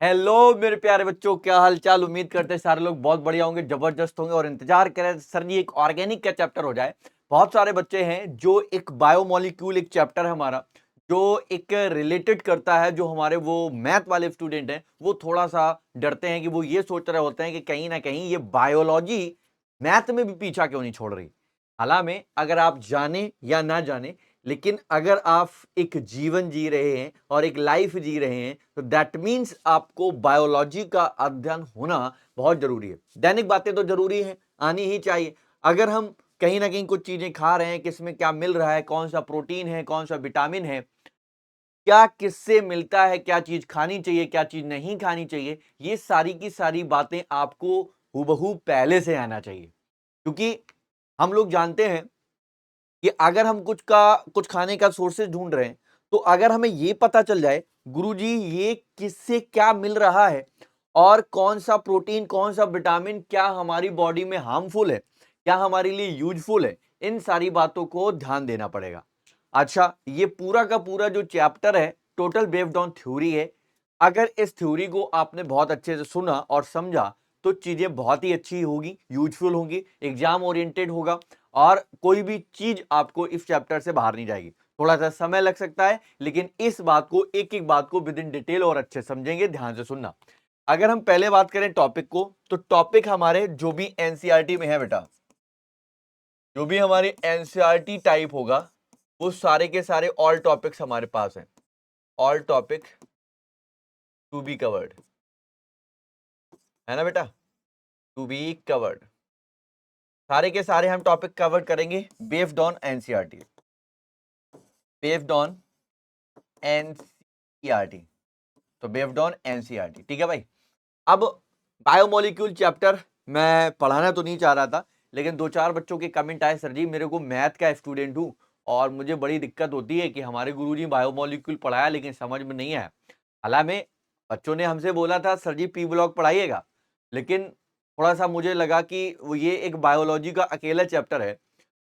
Hello मेरे प्यारे बच्चों, क्या हाल चाल। उम्मीद करते हैं सारे लोग बहुत बढ़िया होंगे, जबरदस्त होंगे और इंतजार करें सर जी एक ऑर्गेनिक का चैप्टर हो जाए। बहुत सारे बच्चे हैं जो एक बायोमोलिक्यूल एक चैप्टर है हमारा, जो एक रिलेटेड करता है, जो हमारे वो मैथ वाले स्टूडेंट हैं वो थोड़ा सा डरते हैं कि वो ये सोच रहे होते हैं कि कहीं ना कहीं ये बायोलॉजी मैथ में भी पीछा क्यों नहीं छोड़ रही। हालांकि अगर आप जाने या ना जाने, लेकिन अगर आप एक जीवन जी रहे हैं और एक लाइफ जी रहे हैं तो दैट मीन्स आपको बायोलॉजी का अध्ययन होना बहुत जरूरी है। दैनिक बातें तो जरूरी है, आनी ही चाहिए। अगर हम कहीं ना कहीं कुछ चीजें खा रहे हैं, किसमें क्या मिल रहा है, कौन सा प्रोटीन है, कौन सा विटामिन है, क्या किससे मिलता है, क्या चीज खानी चाहिए, क्या चीज नहीं खानी चाहिए, ये सारी की सारी बातें आपको हूबहू पहले से आना चाहिए। क्योंकि हम लोग जानते हैं कि अगर हम कुछ खाने का सोर्सेज ढूंढ रहे हैं, तो अगर हमें ये पता चल जाए गुरुजी ये किससे क्या मिल रहा है और कौन सा प्रोटीन, कौन सा विटामिन क्या हमारी बॉडी में हार्मफुल है, क्या हमारे लिए यूजफुल है, इन सारी बातों को ध्यान देना पड़ेगा। अच्छा, ये पूरा का पूरा जो चैप्टर है टोटल बेस्ड ऑन थ्योरी है। अगर इस थ्योरी को आपने बहुत अच्छे से सुना और समझा तो चीजें बहुत ही अच्छी होगी, यूजफुल होंगी, एग्जाम ओरिएंटेड होगा और कोई भी चीज आपको इस चैप्टर से बाहर नहीं जाएगी। थोड़ा सा समय लग सकता है, लेकिन इस बात को, एक एक बात को विद इन डिटेल और अच्छे समझेंगे। ध्यान से सुनना। अगर हम पहले बात करें टॉपिक को, तो टॉपिक हमारे जो भी एनसीईआरटी में है बेटा, जो भी हमारे एनसीईआरटी टाइप होगा, वो सारे के सारे ऑल टॉपिक्स हमारे पास हैं। All topic to be covered, है ना बेटा, टू बी कवर्ड। सारे के सारे हम टॉपिक कवर करेंगे based on NCERT, based on NCERT. तो बेस्ड ऑन एनसीईआरटी, ठीक है भाई। अब बायोमोलिक्यूल चैप्टर मैं पढ़ाना तो नहीं चाह रहा था, लेकिन दो चार बच्चों के कमेंट आए, सर जी मेरे को मैथ का स्टूडेंट हूं और मुझे बड़ी दिक्कत होती है कि हमारे गुरुजी बायोमोलिक्यूल पढ़ाया लेकिन समझ में नहीं आया। हालांकि बच्चों ने हमसे बोला था सर जी पी ब्लॉक पढ़ाइएगा, लेकिन थोड़ा सा मुझे लगा कि वो ये एक बायोलॉजी का अकेला चैप्टर है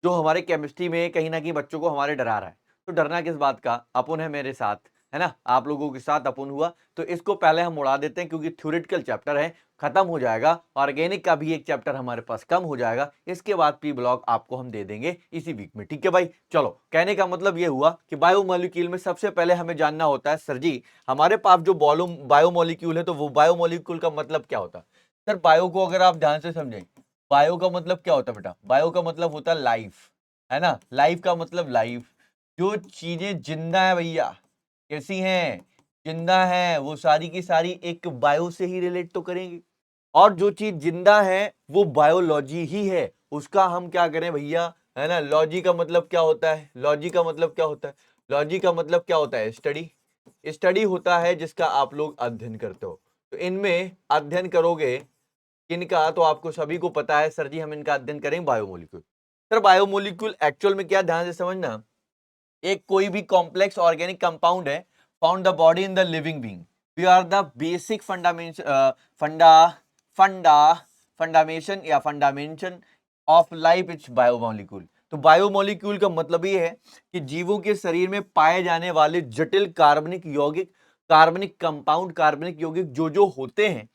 जो हमारे केमिस्ट्री में कहीं ना कहीं बच्चों को हमारे डरा रहा है। तो डरना किस बात का, अपुन है मेरे साथ, है ना, आप लोगों के साथ अपुन हुआ। तो इसको पहले हम उड़ा देते हैं क्योंकि थ्योरेटिकल चैप्टर है, खत्म हो जाएगा। ऑर्गेनिक का भी एक चैप्टर हमारे पास कम हो जाएगा, इसके बाद पी ब्लॉक आपको हम दे देंगे इसी वीक में, ठीक है भाई। चलो, कहने का मतलब ये हुआ कि बायोमोलिक्यूल में सबसे पहले हमें जानना होता है, सर जी हमारे पास जो बायोमोलिक्यूल है तो वो बायोमोलिक्यूल का मतलब क्या होता है। सर बायो को अगर आप ध्यान से समझें, बायो का मतलब क्या होता है बेटा, बायो का मतलब होता है लाइफ, है ना। लाइफ का मतलब लाइफ, जो चीजें जिंदा है भैया, कैसी हैं, जिंदा है, वो सारी की सारी एक बायो से ही रिलेट तो करेंगे। और जो चीज जिंदा है वो बायोलॉजी ही है, उसका हम क्या करें भैया, है ना। लॉजी का मतलब क्या होता है, लॉजी का मतलब क्या होता है, लॉजी का मतलब क्या होता है, स्टडी। स्टडी होता है जिसका आप लोग अध्ययन करते हो। तो इनमें अध्ययन करोगे किनका, तो आपको सभी को पता है सर जी हम इनका अध्ययन करेंगे बायोमोलिक्यूल। सर बायोमोलिक्यूल एक्चुअल में क्या, ध्यान से समझना, एक कोई भी कॉम्प्लेक्स ऑर्गेनिक कंपाउंड है found the body in the living being. We are the basic funda funda foundation या foundation of life it's biomolecule. तो बायोमोलिक्यूल का मतलब ये है कि जीवों के शरीर में पाए जाने वाले जटिल कार्बनिक यौगिक, कार्बनिक कंपाउंड, कार्बनिक यौगिक जो जो होते हैं,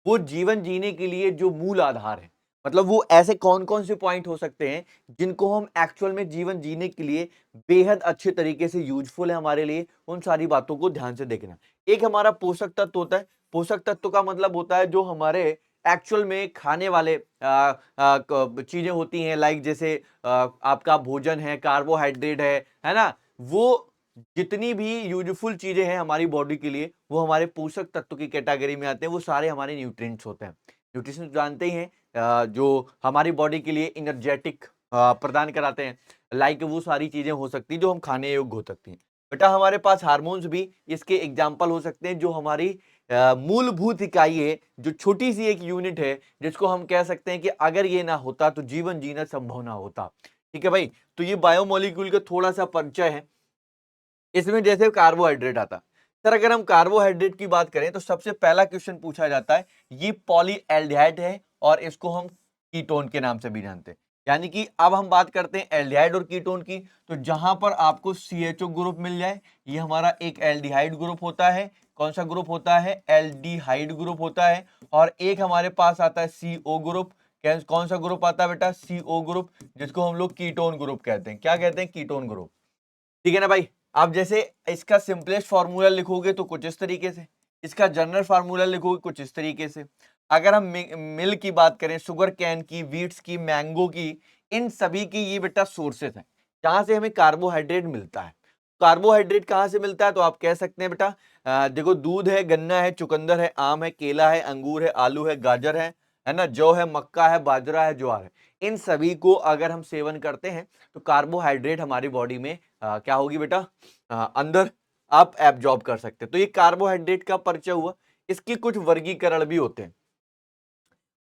वो जीवन जीने के लिए जो मूल आधार है। मतलब वो ऐसे कौन कौन से पॉइंट हो सकते हैं जिनको हम एक्चुअल में जीवन जीने के लिए बेहद अच्छे तरीके से यूजफुल है हमारे लिए, उन सारी बातों को ध्यान से देखना। एक हमारा पोषक तत्व होता है। पोषक तत्व का मतलब होता है जो हमारे एक्चुअल में खाने वाले चीजें होती हैं, लाइक जैसे आपका भोजन है, कार्बोहाइड्रेट है ना। वो जितनी भी यूजफुल चीजें हैं हमारी बॉडी के लिए, वो हमारे पोषक तत्व की कैटेगरी में आते हैं। वो सारे हमारे न्यूट्रिएंट्स होते हैं। न्यूट्रिशन जानते ही हैं, जो हमारी बॉडी के लिए इनर्जेटिक प्रदान कराते हैं। लाइक वो सारी चीजें हो सकती हैं जो हम खाने योग्य हो सकती हैं। बेटा हमारे पास हार्मोन्स भी इसके एग्जाम्पल हो सकते हैं, जो हमारी मूलभूत इकाई है, जो छोटी सी एक यूनिट है, जिसको हम कह सकते हैं कि अगर ये ना होता तो जीवन जीना संभव ना होता। ठीक है भाई। तो ये बायोमोलिक्यूल का थोड़ा सा परिचय है। इसमें जैसे कार्बोहाइड्रेट आता, सर अगर हम कार्बोहाइड्रेट की बात करें तो सबसे पहला क्वेश्चन पूछा जाता है, ये पॉलीएल्डिहाइड है और इसको हम कीटोन के नाम से भी जानते हैं। यानी कि अब हम बात करते हैं एल्डिहाइड और कीटोन की, तो जहां पर आपको CHO ग्रुप मिल जाए, ये हमारा एक एल्डिहाइड ग्रुप होता है। कौन सा ग्रुप होता है? एल्डिहाइड ग्रुप होता है। और एक हमारे पास आता है CO ग्रुप। कौन सा ग्रुप आता है बेटा? CO ग्रुप, जिसको हम लोग कीटोन ग्रुप कहते हैं। क्या कहते हैं? Ketone group. ठीक है ना भाई। आप जैसे इसका सिंपलेस्ट फार्मूला लिखोगे तो कुछ इस तरीके से, इसका जनरल फार्मूला लिखोगे कुछ इस तरीके से। अगर हम मिल्क की बात करें, शुगर कैन की, वीट्स की, मैंगो की, इन सभी की ये बेटा सोर्सेस हैं जहां से हमें कार्बोहाइड्रेट मिलता है। कार्बोहाइड्रेट कहां से मिलता है? तो आप कह सकते हैं बेटा देखो, दूध है, गन्ना है, चुकंदर है, आम है, केला है, अंगूर है, आलू है, गाजर है ना, जौ है, मक्का है, बाजरा है, ज्वार है। इन सभी को अगर हम सेवन करते हैं तो कार्बोहाइड्रेट हमारी बॉडी में क्या होगी बेटा? अंदर आप एब्जॉर्ब कर सकते हैं। तो ये कार्बोहाइड्रेट का परिचय हुआ। इसकी कुछ वर्गीकरण भी होते हैं।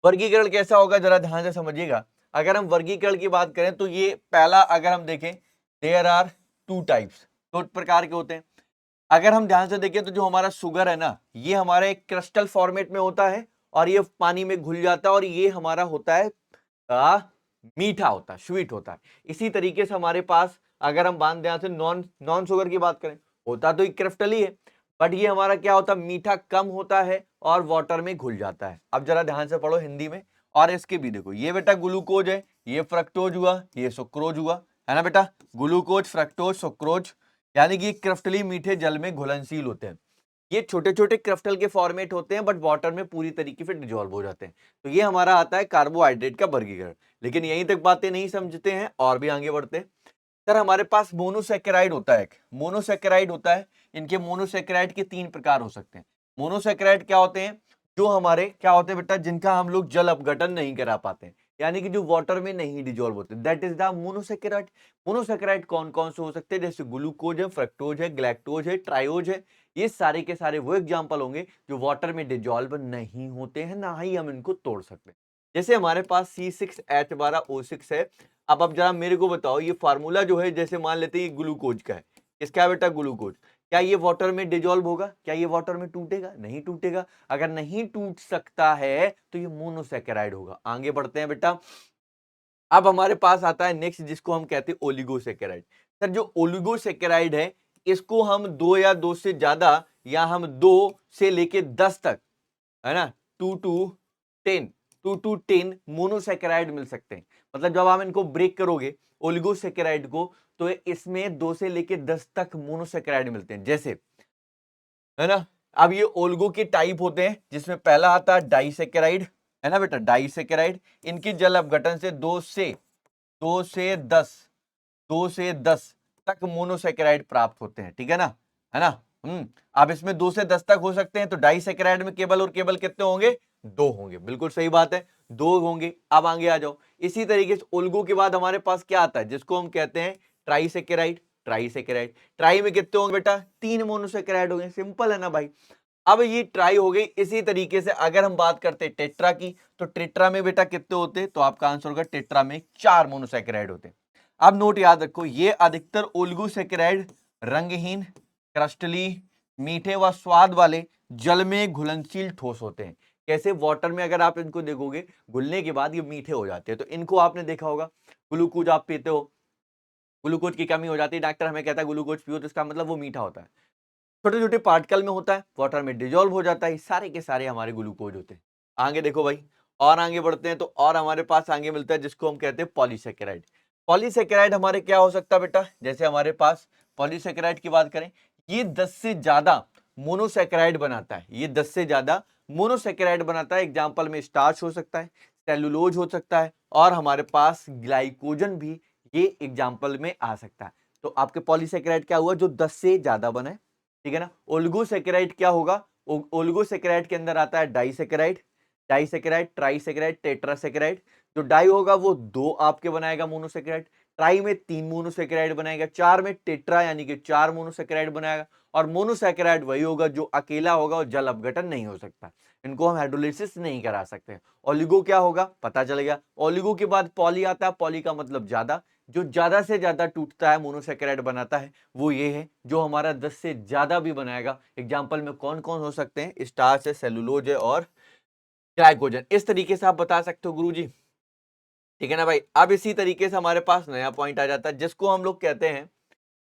वर्गीकरण कैसा होगा जरा ध्यान से समझिएगा। अगर हम वर्गीकरण की बात करें तो ये पहला अगर हम देखें, देयर आर 2 टाइप्स, 2 प्रकार के होते हैं। अगर हम ध्यान से देखें तो जो हमारा शुगर है ना, ये हमारे एक क्रिस्टल फॉर्मेट में होता है और ये पानी में घुल जाता है और ये हमारा होता है आ, मीठा होता है, स्वीट होता है। इसी तरीके से हमारे पास अगर हम बात ध्यान से नॉन नॉन शुगर की बात करें, होता तो क्रिस्टल ही है, बट ये हमारा क्या होता है? मीठा कम होता है और वाटर में घुल जाता है। अब जरा ध्यान से पढ़ो हिंदी में। और इसके भी देखो, ये बेटा ग्लूकोज है, ये फ्रक्टोज हुआ, ये सुक्रोज हुआ, है ना बेटा? ग्लूकोज, फ्रक्टोज, सुक्रोज, यानी कि क्रिस्टली मीठे जल में घुलनशील होते हैं। ये छोटे छोटे क्रिस्टल के फॉर्मेट होते हैं बट वाटर में पूरी तरीके से डिजोल्व हो जाते हैं। तो ये हमारा आता है कार्बोहाइड्रेट का वर्गीकरण। लेकिन यहीं तक बातें नहीं समझते हैं और भी आगे बढ़ते हैं। सर हमारे पास मोनोसेकेराइड होता है, एक मोनोसेकेराइड होता है। इनके मोनोसेकेराइड के 3 प्रकार हो सकते हैं। मोनोसेकेराइड क्या होते हैं? जो हमारे क्या होते हैं बेटा? जिनका हम लोग जल अपघटन नहीं करा पाते हैं, यानी कि जो वाटर में नहीं डिजोल्व होते, that is the monosaccharide. Monosaccharide कौन कौन से हो सकते हैं? जैसे ग्लूकोज है, फ्रक्टोज है, ग्लैक्टोज है, ट्रायोज है। ये सारे के सारे वो एग्जाम्पल होंगे जो वाटर में डिजोल्व नहीं होते हैं, ना ही हम इनको तोड़ सकते हैं। जैसे हमारे पास C6H12O6 है। अब जरा मेरे को बताओ, ये फार्मूला जो है, जैसे मान लेते हैं ये ग्लूकोज का है, इसका है बेटा ग्लूकोज। क्या ये वाटर में डिजोल्व होगा? क्या ये वाटर में टूटेगा? नहीं टूटेगा। अगर नहीं टूट सकता है तो ये मोनोसेकेराइड होगा। आगे बढ़ते हैं बेटा। अब हमारे पास आता है नेक्स्ट, जिसको हम कहते हैं ओलिगोसेकेराइड। सर जो ओलिगोसेकेराइड है, इसको हम 2 या 2 से ज्यादा, या हम 2 से लेके 10 तक, है ना, 2 टू 10, 2 टू 10 मोनोसेकेराइड मिल सकते हैं। मतलब जब आप इनको ब्रेक करोगे ओलिगोसेकेराइड को, तो इसमें 2 से लेके 10 तक मोनोसेकेराइड मिलते हैं। जैसे, है ना, अब ये ओलिगो के टाइप होते हैं, जिसमें पहला आता है डाइसेकेराइड, है ना बेटा, डाइसेकेराइड। इनकी जल अपघटन से 2 से 10 तक मोनोसेकेराइड प्राप्त होते हैं। ठीक है ना, है ना? अब इसमें 2 से 10 तक हो सकते हैं, तो डाइसेकेराइड में केवल और केवल कितने होंगे? 2 होंगे। बिल्कुल सही बात है, 2 होंगे। अब आगे आ जाओ। इसी तरीके से ओलिगो के बाद हमारे पास क्या आता है, जिसको हम कहते हैं ट्राइसेकेराइड। ट्राइसेकेराइड, ट्राई में कितने होंगे बेटा? 3 मोनोसेकेराइड होंगे। सिंपल है ना भाई। अब ये ट्राई हो गई। इसी तरीके से अगर हम बात करते हैं टेट्रा की, तो टेट्रा में बेटा कितने होते हैं? तो आपका आंसर होगा टेट्रा में 4 मोनोसेकेराइड होते हैं। अब नोट याद रखो, ये अधिकतर ओलिगोसेकेराइड रंगहीन, क्रिस्टली, मीठे व स्वाद वाले जल में घुलनशील ठोस होते हैं। कैसे? वाटर में अगर आप इनको देखोगे, घुलने के बाद ये मीठे हो जाते हैं। तो इनको आपने देखा होगा, ग्लूकोज आप पीते हो, ग्लूकोज की कमी हो जाती है, डॉक्टर हमें कहता है ग्लूकोज पियो, तो इसका मतलब वो मीठा होता है। छोटे छोटे पार्टिकल में होता है, वाटर में डिजोल्व हो जाता है, सारे के सारे हमारे ग्लूकोज होते हैं। आगे देखो भाई, और आगे बढ़ते हैं तो और हमारे पास आगे मिलता है जिसको हम कहते हैं पॉलीसेकेराइड। पॉलीसेकेराइड हमारे क्या हो सकता है बेटा? जैसे हमारे पास पॉलीसेकेराइड की बात करें, ये 10 से ज्यादा मोनोसेकेराइड बनाता है। ये 10 से ज्यादा मोनोसेकेराइड बनाता है। एग्जाम्पल में स्टार्च हो सकता है, सेलुलोज हो सकता है, और हमारे पास ग्लाइकोजन भी ये एग्जाम्पल में आ सकता है। तो आपके पॉलीसेकेराइड क्या हुआ? जो 10 से ज्यादा बना है। ठीक है ना। ओलिगोसेकेराइड क्या होगा? ओलिगोसेकेराइड के अंदर आता है डाइसेकेराइड, डाइसेकेराइड, ट्राइसेकेराइड, टेट्रासेकेराइड। जो डाई होगा वो 2 आपके बनाएगा मोनोसेकेराइड, ट्राई में 3 मोनोसेकेराइड बनाएगा, 4 में टेट्रा यानी कि 4 मोनोसेकेराइड बनाएगा, और मोनोसेकेराइड वही होगा जो अकेला होगा और जल अपघटन नहीं हो सकता। इनको हम हाइड्रोलिसिस नहीं करा सकते। ओलिगो क्या होगा? पता चल गया। ओलिगो के बाद पॉली आता है। पॉली का मतलब ज्यादा, जो ज्यादा से ज्यादा टूटता है, मोनोसेकेराइड बनाता है, वो ये है जो हमारा 10 से ज्यादा भी बनाएगा। एग्जाम्पल में कौन कौन हो सकते हैं? स्टार्च है, सेलुलोज है, और ग्लाइकोजन। इस तरीके से आप बता सकते हो गुरुजी। ठीक है ना भाई। अब इसी तरीके से हमारे पास नया पॉइंट आ जाता है जिसको हम लोग कहते हैं,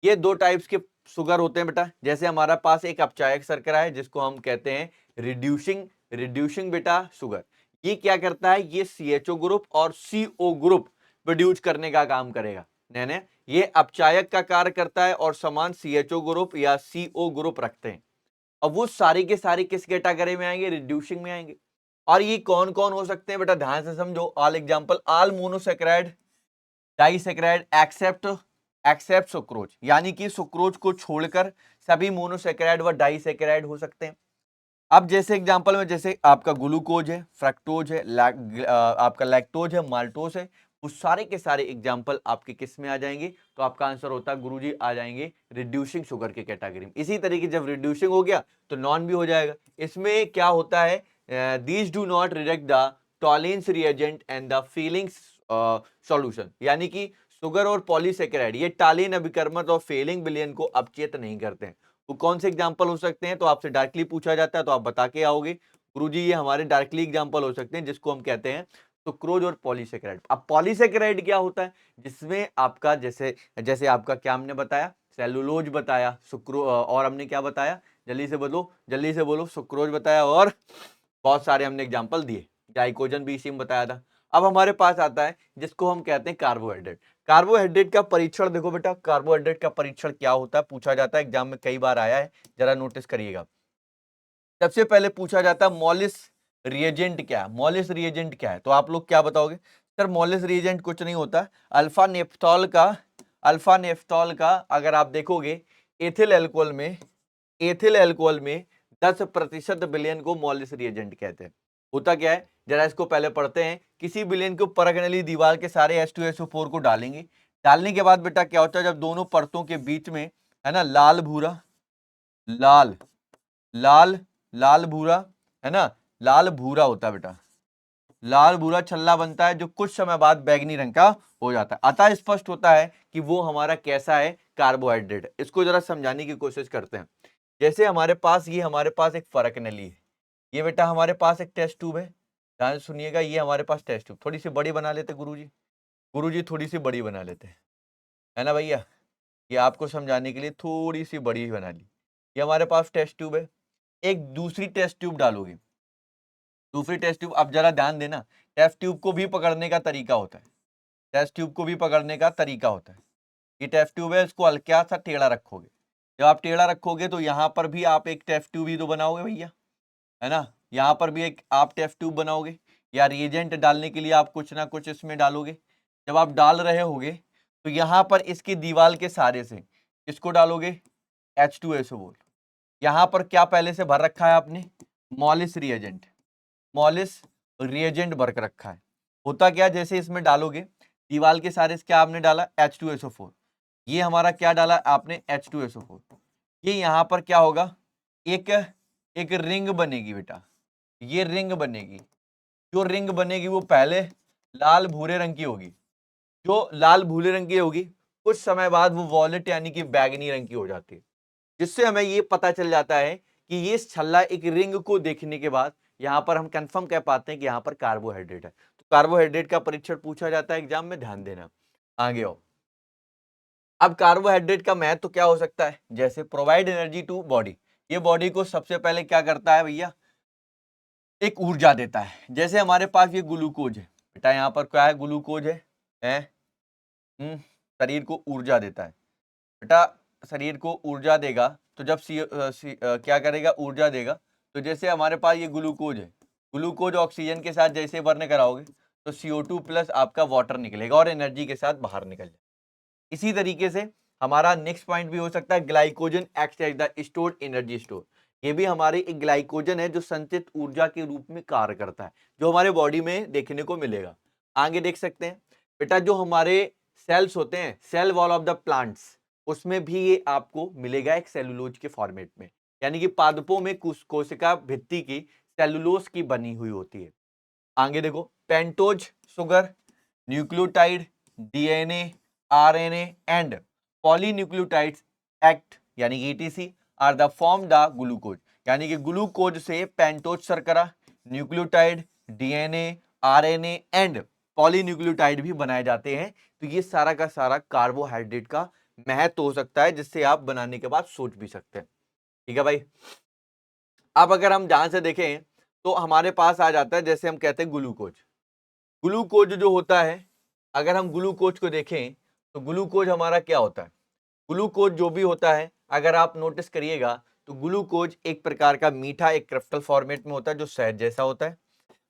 ये दो टाइप्स के शुगर होते हैं बेटा। जैसे हमारा पास एक अपचायक शर्करा है जिसको हम कहते हैं रिड्यूसिंग रिड्यूसिंग बेटा शुगर। ये क्या करता है, ये CHO ग्रुप और CO ग्रुप प्रोड्यूस करने का काम करेगा। यानी ये अपचायक का कार्य करता है और समान CHO ग्रुप या CO ग्रुप रखते हैं। अब वो सारे के सारे किस कैटेगरी में आएंगे, रिड्यूसिंग में आएंगे। और ये कौन कौन हो सकते हैं बेटा, ध्यान से समझो। All example, all monosaccharide disaccharide except except sucrose, यानी कि सुक्रोज को छोड़कर सभी मोनोसैकेराइड व डाइसैकेराइड हो सकते हैं। अब जैसे एग्जांपल में, जैसे आपका ग्लूकोज है, फ्रक्टोज है, आपका लैक्टोज है, माल्टोज है, वो सारे के सारे एग्जांपल आपके किस में आ जाएंगे, तो आपका आंसर होता है गुरुजी आ जाएंगे रिड्यूसिंग शुगर के कैटेगरी में। इसी तरीके जब रिड्यूसिंग हो गया तो नॉन भी हो जाएगा। इसमें क्या होता है, these do not reject the Tollens reagent and the feelings solution, यानी कि शुगर और पॉलीसेकेराइड ये टालिन अभिकर्मक और फेलिंग विलयन को अपचेत नहीं करते हैं। वो कौन से एग्जाम्पल हो सकते हैं, तो आपसे डायरेक्टली पूछा जाता है तो आप बता के आओगे गुरुजी ये हमारे डायरेक्टली एग्जाम्पल हो सकते हैं जिसको हम कहते हैं सुक्रोज और पॉलीसेकेराइड। अब पॉलीसेकेराइड क्या होता है, जिसमें आपका जैसे जैसे आपका क्या हमने बताया, सेलुलोज बताया, सुक्रो और हमने क्या बताया, जल्दी से बोलो, सुक्रोज बताया और बहुत सारे हमने एग्जाम्पल दिए, ग्लाइकोजन भी इसी में बताया था। अब हमारे पास आता है जिसको हम कहते हैं कार्बोहाइड्रेट। कार्बोहाइड्रेट का परीक्षण देखो बेटा, कार्बोहाइड्रेट का परीक्षण क्या होता है, पूछा जाता है एग्जाम में कई बार आया है, जरा नोटिस करिएगा। सबसे पहले पूछा जाता है मॉलिस रिएजेंट क्या है, मॉलिस रिएजेंट क्या है, तो आप लोग क्या बताओगे, सर मॉलिस रिएजेंट कुछ नहीं होता, अल्फा नेफ्थॉल का अगर आप देखोगे एथिल एल्कोहल में 10% विलयन को मॉलिस रिएजेंट कहते हैं। होता क्या है, जरा इसको पहले पढ़ते हैं। किसी विलयन के ऊपर रखने दीवार के सारे H2SO4 को डालेंगे, डालने के बाद बेटा क्या होता है, जब दोनों परतों के बीच में है ना लाल भूरा लाल लाल लाल भूरा है ना, लाल भूरा होता है बेटा, लाल भूरा छल्ला बनता है जो कुछ समय बाद बैंगनी रंग का हो जाता है। अतः स्पष्ट होता है कि वो हमारा कैसा है, कार्बोहाइड्रेट है। इसको जरा समझाने की कोशिश करते हैं। जैसे हमारे पास एक फरक नली है, ये बेटा हमारे पास एक टेस्ट ट्यूब है, ध्यान से सुनिएगा, ये हमारे पास टेस्ट ट्यूब थोड़ी सी बड़ी बना लेते गुरुजी थोड़ी सी बड़ी बना लेते हैं, है ना भैया, ये आपको समझाने के लिए थोड़ी सी बड़ी बना ली। ये हमारे पास टेस्ट ट्यूब है, एक दूसरी टेस्ट ट्यूब डालोगे, दूसरी टेस्ट ट्यूब, अब जरा ध्यान देना, टेस्ट ट्यूब को भी पकड़ने का तरीका होता है, टेस्ट ट्यूब को भी पकड़ने का तरीका होता है। ये टेस्ट ट्यूब है, इसको हल्का सा टेढ़ा रखोगे, जब आप टेढ़ा रखोगे तो यहाँ पर भी आप एक टेस्ट ट्यूब ही तो बनाओगे भैया, है ना, यहाँ पर भी एक आप टेस्ट ट्यूब बनाओगे, या रिएजेंट डालने के लिए आप कुछ ना कुछ इसमें डालोगे। जब आप डाल रहे होगे तो यहाँ पर इसकी दीवार के सहारे से इसको डालोगे H2SO4, यहाँ पर क्या पहले से भर रखा है आपने, मॉलिस रिएजेंट भर के रखा है। होता क्या, जैसे इसमें डालोगे दीवार के सहारे से क्या आपने डाला H2SO4, ये हमारा क्या डाला आपने H2SO4, ये यहाँ पर क्या होगा, एक एक रिंग बनेगी बेटा, ये रिंग बनेगी, जो रिंग बनेगी वो पहले लाल भूरे रंग की होगी, जो लाल भूरे रंग की होगी कुछ समय बाद वो वॉलेट यानी कि बैगनी रंग की हो जाती है, जिससे हमें ये पता चल जाता है कि ये छल्ला एक रिंग को देखने के बाद यहाँ पर हम कंफर्म कह पाते हैं कि यहाँ पर कार्बोहाइड्रेट है। तो कार्बोहाइड्रेट का परीक्षण पूछा जाता है एग्जाम में, ध्यान देना। आगे आओ, अब कार्बोहाइड्रेट का महत्व तो क्या हो सकता है, जैसे प्रोवाइड एनर्जी टू बॉडी, ये बॉडी को सबसे पहले क्या करता है भैया, एक ऊर्जा देता है। जैसे हमारे पास ये ग्लूकोज है बेटा, यहाँ पर क्या है, ग्लूकोज है शरीर को ऊर्जा देता है बेटा, शरीर को ऊर्जा देगा तो जब क्या करेगा, ऊर्जा देगा। तो जैसे हमारे पास ये ग्लूकोज है, ग्लूकोज ऑक्सीजन के साथ जैसे बर्न कराओगे तो CO2 प्लस आपका वाटर निकलेगा और एनर्जी के साथ बाहर निकल जाएगा। इसी तरीके से हमारा नेक्स्ट पॉइंट भी हो सकता है, glycogen acts as the stored energy store. ये भी हमारी एक ग्लाइकोजन है जो संचित ऊर्जा के रूप में कार्य करता है, जो हमारे बॉडी में देखने को मिलेगा। आगे देख सकते हैं बेटा, जो हमारे सेल्स होते हैं, cell wall of the plants, उसमें भी ये आपको मिलेगा एक सेलुलोज के फॉर्मेट में, यानी कि पादपों में कोशिका भित्ति की सेलुलोज की बनी हुई होती है। आगे देखो, pentose sugar, nucleotide, DNA, RNA and polynucleotides act यानी कि ETC are the form the glucose, यानी कि ग्लूकोज से पेंटोज शर्करा, nucleotide, DNA, RNA and polynucleotide भी बनाए जाते हैं। तो ये सारा का सारा कार्बोहाइड्रेट का महत्व हो सकता है, जिससे आप बनाने के बाद सोच भी सकते हैं। ठीक है भाई। अब अगर हम ध्यान से देखें तो हमारे पास आ जाता है, जैसे हम कहते हैं ग्लूकोज। ग्लूकोज जो होता है, अगर हम ग्लूकोज को देखें तो ग्लूकोज हमारा क्या होता है? ग्लूकोज जो भी होता है, अगर आप नोटिस करिएगा तो ग्लूकोज एक प्रकार का मीठा एक क्रिस्टल फॉर्मेट में होता है, जो शहद जैसा होता है।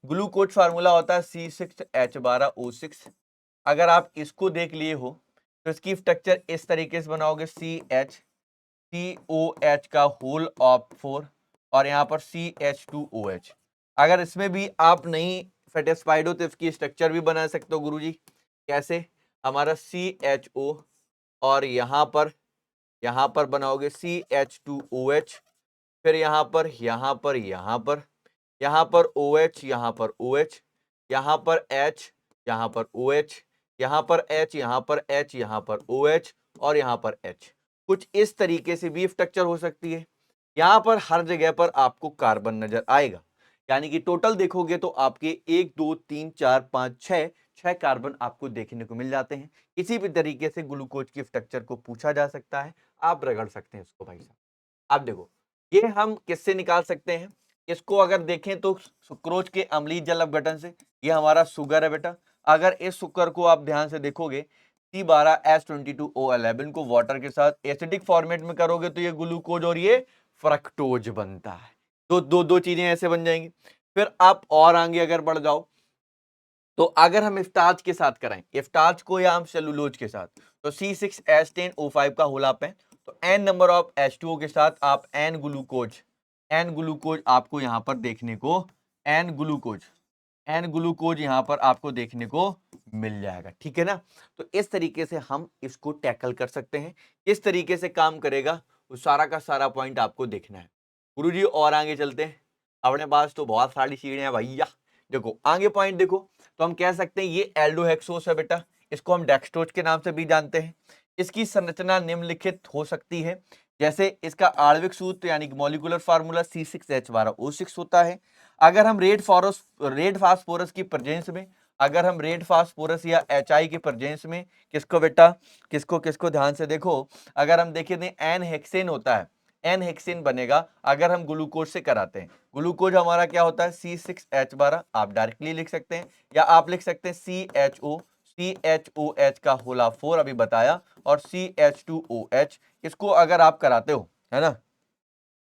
ग्लूकोज फार्मूला होता है C6H12O6। अगर आप इसको देख लिए हो तो इसकी स्ट्रक्चर इस तरीके से बनाओगे, CH का होल ऑफ 4 और यहाँ पर CH2OH। अगर इसमें भी आप नहीं सेटिस्फाइड हो तो इसकी स्ट्रक्चर भी बना सकते हो गुरुजी। कैसे? हमारा CHO और यहाँ पर बनाओगे CH2OH, फिर यहाँ पर OH, यहाँ पर H, यहाँ पर OH, यहाँ पर H, यहाँ पर OH, यहाँ पर H, यहाँ पर H, यहाँ पर OH और यहाँ पर H। कुछ इस तरीके से भी स्ट्रक्चर हो सकती है। यहाँ पर हर जगह पर आपको कार्बन नजर आएगा, यानी कि टोटल देखोगे तो आपके 1 2 3 4 5 6 कार्बन आपको देखने को मिल जाते हैं। किसी भी तरीके से ग्लूकोज की स्ट्रक्चर को पूछा जा सकता है, आप रगड़ सकते हैं इसको भाई साहब। आप देखो, ये हम किससे निकाल सकते हैं? इसको अगर देखें तो सुक्रोज के अम्लीय जल अपघटन से। ये हमारा शुगर है बेटा। अगर इस शुगर को आप ध्यान से देखोगे, C12H22O11 को वाटर के साथ एसिडिक फॉर्मेट में करोगे तो ये ग्लूकोज और ये फ्रक्टोज बनता है। दो चीजें ऐसे बन जाएंगी। फिर आप और आगे अगर बढ़ जाओ तो अगर हम स्टार्च के साथ कराएं, स्टार्च को या हम सेलुलोज के साथ, तो C6H10O5 का होलाप है। तो n नंबर ऑफ H2O के साथ आप n ग्लूकोज आपको यहां पर देखने को n ग्लूकोज यहां पर आपको देखने को मिल जाएगा। ठीक है ना? तो इस तरीके से हम इसको टैकल कर सकते हैं। किस तरीके से काम करेगा वो सारा का सारा पॉइंट आपको देखना है गुरुजी। और आगे चलते हैं, अपने पास तो बहुत सारी चीजें हैं भैया। देखो आगे पॉइंट देखो, तो हम कह सकते हैं ये एल्डोहेक्सोस है बेटा। इसको हम डेक्सट्रोज के नाम से भी जानते हैं। इसकी संरचना निम्नलिखित हो सकती है, जैसे इसका आणविक सूत्र यानी कि मॉलिक्यूलर फार्मूला C6H12O6 होता है। अगर हम रेड फास्फोरस की प्रेजेंस में, अगर हम रेड फास्फोरस या HI के प्रेजेंस में, किसको बेटा, किसको ध्यान से देखो, अगर हम देखें एन हेक्सेन होता है, एन हेक्सेन बनेगा अगर हम ग्लूकोज से कराते हैं। ग्लूकोज हमारा क्या होता है? C6H12, आप डायरेक्टली लिख सकते हैं या आप लिख सकते हैं CHOH का होला 4 अभी बताया, और CH2OH। इसको अगर आप कराते हो, है ना,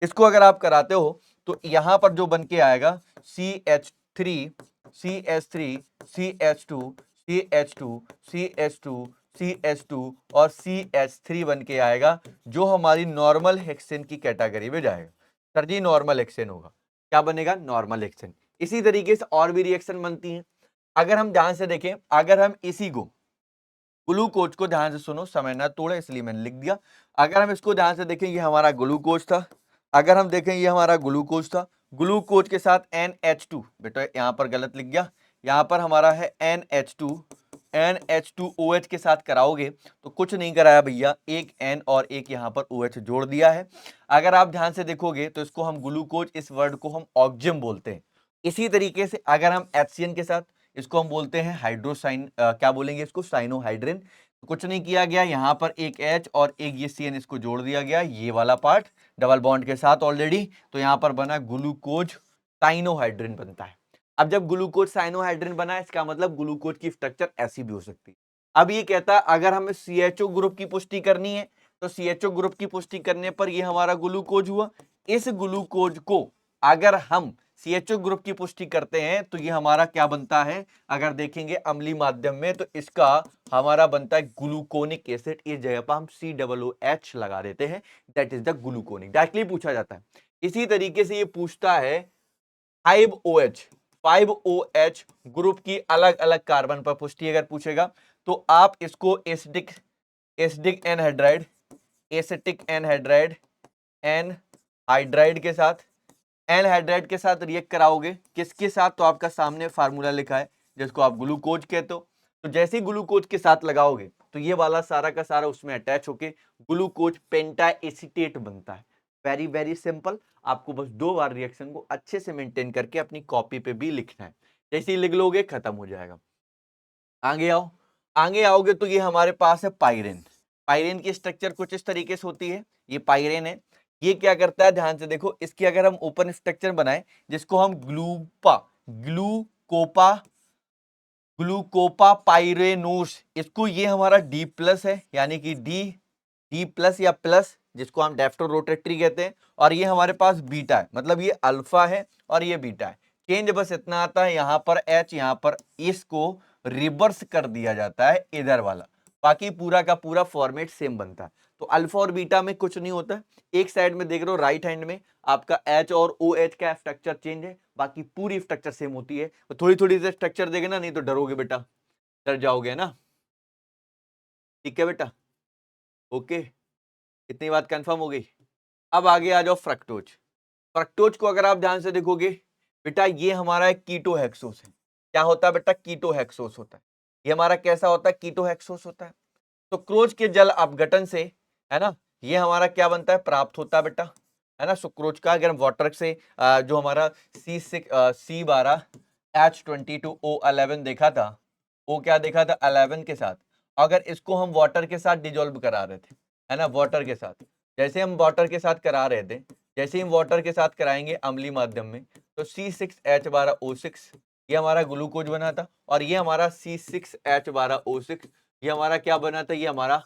इसको अगर आप कराते हो तो यहां पर जो बन के आएगा CH3 CH3 CH2 CH2 CH2 CH2 और CH3 बन के आएगा, जो हमारी नॉर्मल हेक्सेन की कैटेगरी में जाएगा। सर जी नॉर्मल हेक्सेन होगा, क्या बनेगा? Normal hexane. इसी तरीके से और भी रिएक्शन बनती हैं। अगर हम ध्यान से देखें, अगर हम इसी को ग्लूकोज को ध्यान से सुनो, समय ना तोड़े इसलिए मैंने लिख दिया। अगर हम इसको ध्यान से देखें, ये हमारा ग्लूकोज था। अगर हम देखें ये हमारा ग्लूकोज था, ग्लूकोज के साथ NH2, बेटा यहां पर गलत लिख गया, यहां पर हमारा है NH2OH के साथ कराओगे तो कुछ नहीं कराया भैया, एक N और एक यहां पर OH जोड़ दिया है। अगर आप ध्यान से देखोगे तो इसको हम ग्लूकोज, इस वर्ड को हम ऑक्जिम बोलते हैं। इसी तरीके से अगर हम HCN के साथ, इसको हम बोलते हैं हाइड्रोसाइन, क्या बोलेंगे इसको? साइनोहाइड्रिन। तो कुछ नहीं किया गया, यहाँ पर एक H और एक ये CN इसको जोड़ दिया गया, ये वाला पार्ट डबल बॉन्ड के साथ ऑलरेडी, तो यहाँ पर बना ग्लूकोज साइनोहाइड्रिन बनता है। अब जब ग्लूकोज साइनोहाइड्रिन बना, इसका मतलब ग्लूकोज की स्ट्रक्चर ऐसी भी हो सकती है। अब ये कहता है अगर हमें CHO ग्रुप की पुष्टि करनी है, तो CHO ग्रुप की पुष्टि करने पर ये हमारा ग्लूकोज हुआ। इस ग्लूकोज को अगर हम CHO ग्रुप की पुष्टि करते हैं तो ये हमारा क्या बनता है? अगर देखेंगे अम्लीय माध्यम में तो इसका हमारा बनता है ग्लूकोनिक एसिड। इस जगह पर हम COOH लगा देते हैं, that is the gluconic. Directly पूछा जाता है। इसी तरीके से ये पूछता है 5OH ग्रुप की अलग अलग कार्बन पर पुष्टि अगर पूछेगा तो आप इसको एसिडिक एनहाइड्राइड एनहाइड्राइड के साथ रिएक्ट कराओगे। किसके साथ? तो आपका सामने फार्मूला लिखा है जिसको आप ग्लूकोज कहते हो। तो जैसे ही ग्लूकोज के साथ लगाओगे तो ये वाला सारा का सारा उसमें अटैच होके ग्लूकोज पेंटा एसीटेट बनता है। Very very simple. आपको बस 2 बार रिएक्शन को अच्छे से मेंटेन करके अपनी कॉपी पे भी लिखना है। जैसे ही लिख लोगे खत्म हो जाएगा। आगे आओ, आगे आओगे तो ये हमारे पास है पायरेन। पायरेन की स्ट्रक्चर कुछ इस तरीके से होती है, ये पायरेन है। ये क्या करता है, ध्यान से देखो, इसकी अगर हम ओपन स्ट्रक्चर बनाए जिसको हम ग्लूकोपा ग्लूकोपा पाइरेनोस, इसको ये हमारा डी प्लस है, यानी कि डी प्लस या प्लस, जिसको हम डेफ्टोरोटेटरी कहते हैं। और ये हमारे पास बीटा है, मतलब ये अल्फा है और ये बीटा है। चेंज बस इतना आता है, यहां पर एच, यहां पर इसको रिवर्स कर दिया जाता है इधर वाला, बाकी पूरा का पूरा फॉर्मेट सेम बनता है। तो अल्फा और बीटा में कुछ नहीं होता। एक साइड में देख रहे हो राइट हैंड में आपका एच और ओ एच का स्ट्रक्चर चेंज है, बाकी पूरी स्ट्रक्चर सेम होती है। तो थोड़ी थोड़ी से स्ट्रक्चर देखे ना, नहीं तो डरोगे बेटा, डर जाओगे ना। ठीक है बेटा, ओके, इतनी बात कंफर्म हो गई। अब आगे आ जाओ फ्रक्टोज। फ्रक्टोज को अगर आप ध्यान से देखोगे बेटा, ये हमारा एक कीटोहेक्सोस है। क्या होता है बेटा, कीटोहेक्सोस होता है। ये हमारा कैसा होता है, कीटोहेक्सोस होता है। तो सुक्रोज के जल अपघटन से, है ना, ये हमारा क्या बनता है, प्राप्त होता है बेटा, है ना, सुक्रोज का। अगर हम वाटर से जो हमारा C12H22O11 देखा था, वो क्या देखा था 11 के साथ, अगर इसको हम वाटर के साथ डिजोल्व करा रहे थे, है ना, वाटर के साथ, जैसे हम वाटर के साथ करा रहे थे, जैसे ही हम वाटर के साथ कराएंगे अम्लीय माध्यम में, तो C6H12O6 ये हमारा ग्लूकोज बना था, और ये हमारा C6H12O6 ये हमारा क्या बना था, ये हमारा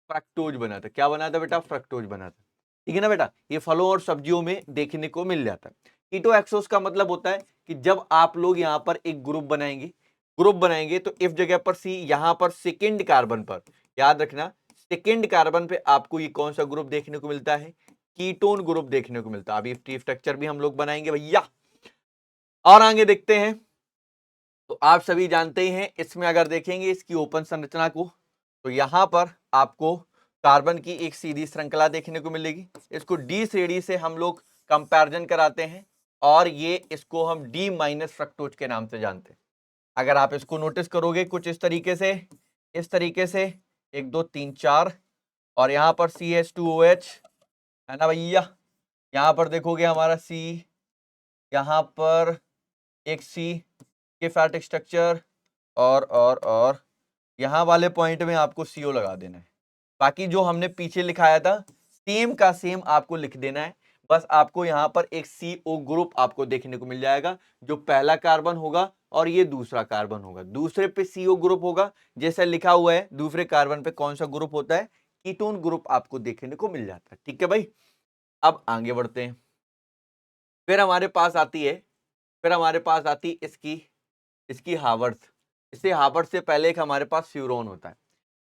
फ्रक्टोज बना था। क्या बना था बेटा, फ्रक्टोज बना था। ठीक है ना बेटा, ये फलों और सब्जियों में देखने को मिल जाता है। कीटोएक्सोस का मतलब होता है कि जब आप लोग यहाँ पर एक ग्रुप बनाएंगे तो इफ जगह पर सी, यहाँ पर सेकेंड कार्बन पर, याद रखना, सेकेंड कार्बन पे आपको ये कौन सा ग्रुप देखने को मिलता है, कीटोन ग्रुप देखने को मिलता है। अभी टी स्ट्रक्चर भी हम लोग बनाएंगे भैया। और आगे देखते हैं, तो आप सभी जानते ही हैं, इसमें अगर देखेंगे इसकी ओपन संरचना को, तो यहां पर आपको कार्बन की एक सीधी श्रृंखला देखने को मिलेगी। इसको डी श्रेणी से हम लोग कंपैरिजन कराते हैं, और ये इसको हम डी माइनस फ्रक्टोज के नाम से जानते हैं। अगर आप इसको नोटिस करोगे कुछ इस तरीके से, एक दो तीन चार, और यहाँ पर CH2OH, है ना भैया, यहाँ पर देखोगे हमारा C, यहाँ पर एक C के फैट स्ट्रक्चर, और यहां वाले पॉइंट में आपको CO लगा देना है। बाकी जो हमने पीछे लिखाया था सेम का सेम आपको लिख देना है। बस आपको यहां पर एक CO ग्रुप आपको देखने को मिल जाएगा, जो पहला कार्बन होगा और ये दूसरा कार्बन होगा, दूसरे पे CO ग्रुप होगा, जैसा लिखा हुआ है दूसरे कार्बन पे कौन सा ग्रुप होता है, कीटोन ग्रुप आपको देखने को मिल जाता है। ठीक है भाई, अब आगे बढ़ते हैं। फिर हमारे पास आती है, इसकी इसकी हावर्थ। इससे हावर्थ से पहले एक हमारे पास फ्यूरोन होता है।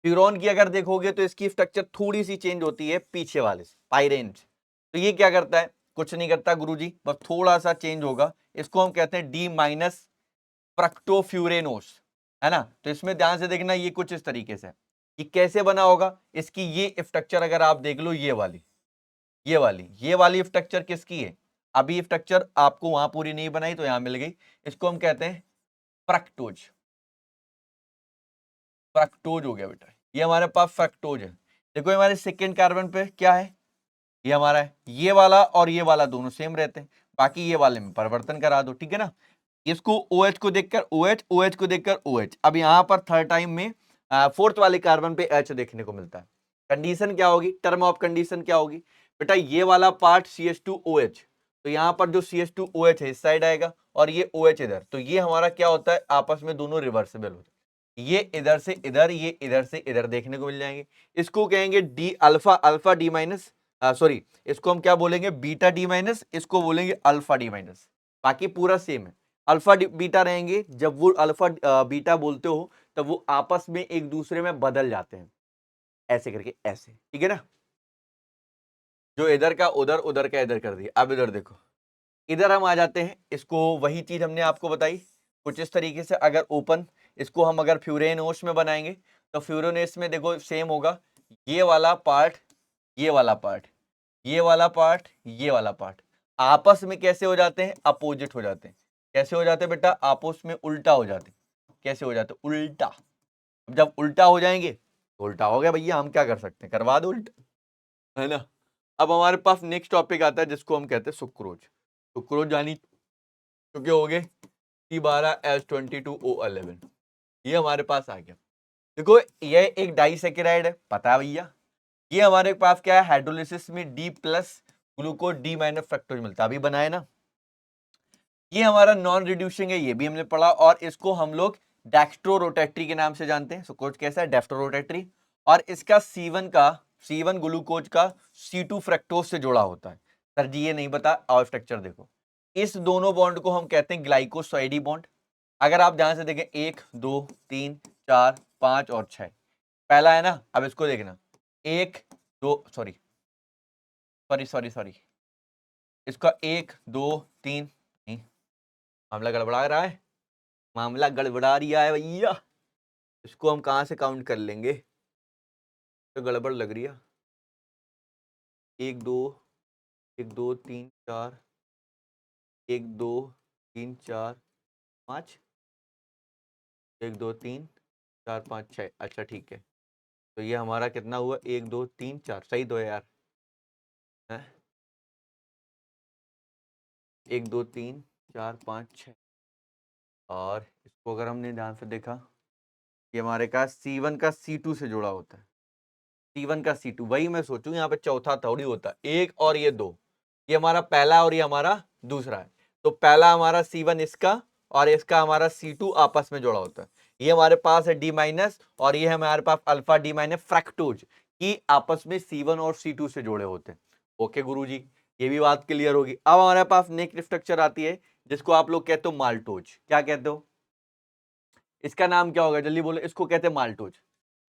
फ्यूरोन की अगर देखोगे तो इसकी स्ट्रक्चर थोड़ी सी चेंज होती है पीछे वाले से, पाइरेन से। तो ये क्या करता है, कुछ नहीं करता गुरुजी, बस थोड़ा सा चेंज होगा। इसको हम कहते हैं डी माइनस फ्रक्टोफ्यूरेनोस, है ना। तो इसमें ध्यान से देखना, ये कुछ इस तरीके से कि कैसे बना होगा। इसकी ये स्ट्रक्चर अगर आप देख लो, ये वाली स्ट्रक्चर किसकी है, अभी स्ट्रक्चर आपको वहां पूरी नहीं बनाई तो यहां मिल गई। इसको हम कहते हैं फ्रक्टोज। फ्रक्टोज हो गया बेटा, ये हमारे पास फ्रक्टोज है। देखो हमारे सेकेंड कार्बन पे क्या है, ये हमारा है, ये वाला और ये वाला दोनों सेम रहते हैं, बाकी ये वाले में परिवर्तन करा दो। ठीक है ना, इसको OH को देखकर OH, OH को देखकर OH। अब यहाँ पर थर्ड टाइम में फोर्थ वाले कार्बन पे H देखने को मिलता है। कंडीशन क्या होगी, टर्म ऑफ कंडीशन क्या होगी बेटा, ये वाला पार्ट CH2OH, तो यहाँ पर जो CH2OH है इस साइड आएगा और ये OH इधर, तो ये हमारा क्या होता है, आपस में दोनों रिवर्सिबल होते हैं। ये इधर से इधर, ये इधर से इधर देखने को मिल जाएंगे। इसको कहेंगे D alpha, alpha D minus, sorry, इसको हम क्या बोलेंगे, बीटा डी माइनस, इसको बोलेंगे अल्फा डी माइनस। बाकी पूरा सेम है, अल्फा बीटा रहेंगे। जब वो अल्फा बीटा बोलते हो तब वो आपस में एक दूसरे में बदल जाते हैं, ऐसे करके ऐसे। ठीक है ना, जो इधर का उधर, उधर का इधर कर दिया। अब इधर देखो, इधर हम आ जाते हैं, इसको वही चीज हमने आपको बताई कुछ इस तरीके से। अगर ओपन इसको हम अगर फ्यूरेनोस में बनाएंगे तो फ्यूरेनोस में देखो सेम होगा, ये वाला पार्ट, ये वाला पार्ट, ये वाला पार्ट, ये वाला पार्ट आपस में कैसे हो जाते हैं, अपोजिट हो जाते हैं। कैसे हो जाते हैं बेटा, आपस में उल्टा हो जाते हैं। कैसे हो जाते हैं, उल्टा। अब जब उल्टा हो जाएंगे तो उल्टा हो गया भैया, हम क्या कर सकते हैं, करवा दो उल्टा, है ना। अब हमारे पास नेक्स्ट टॉपिक आता है जिसको हम कहते हैं सुक्रोज। सुक्रोज जानी चुके होगे, C12H22O11। ये हमारे पास आ गया। देखो ये एक डाइसैकेराइड है, पता है भैया। ये हमारे पास क्या है, हाइड्रोलिसिस में D plus glucose D minus fructose मिलता है, अभी बनाए ना। ये हमारा नॉन रिड्यूसिंग है, ये भी हमने पढ़ा, और इसको हम लोग डेक्स्ट्रोरोटेट्री के नाम से जानते हैं। सुक्रोज कैसा है, डेक्स्ट्रोरोटेट्री। और इसका C1 ग्लूकोज का C2 फ्रक्टोज से जुड़ा होता है। सर जी ये नहीं पता, और स्ट्रक्चर देखो, इस दोनों बॉन्ड को हम कहते हैं ग्लाइकोसाइडी बॉन्ड। अगर आप ध्यान से देखें 1 2 3 4 5 और 6, पहला है ना। अब इसको देखना, 1 2 सॉरी सॉरी सॉरी सॉरी इसका 1 2 3 नहीं, मामला गड़बड़ा रहा है, मामला गड़बड़ा रहा है भैया। इसको हम कहां से काउंट कर लेंगे, तो गड़बड़ लग रही है। 1 2 1 2 3 4 1 2 3 4 5 1 2 3 4 5 6। अच्छा ठीक है, तो ये हमारा कितना हुआ, 1 2 3 4, सही तो है यार, है 1 2 3 4 5 6। और इसको अगर हमने ध्यान से देखा, ये हमारे का C1 का C2 से जुड़ा होता है। C1 का C2, वही मैं सोचूं यहाँ पे चौथा थोड़ी होता, एक और ये दो, ये हमारा पहला और ये हमारा दूसरा है। तो पहला हमारा C1 इसका, और इसका हमारा C2 आपस में जुड़ा होता है। ये हमारे पास है D माइनस, और ये हमारे पास अल्फा D माइनस फ्रक्टोज की आपस में C1 और C2 से जुड़े होते हैं। ओके गुरुजी, ये भी बात क्लियर होगी। अब हमारे पास नेक्स्ट स्ट्रक्चर आती है, जिसको आप लोग कहते हो माल्टोज। क्या कहते हो, इसका नाम क्या होगा, जल्दी बोलो। इसको कहते हैं माल्टोज।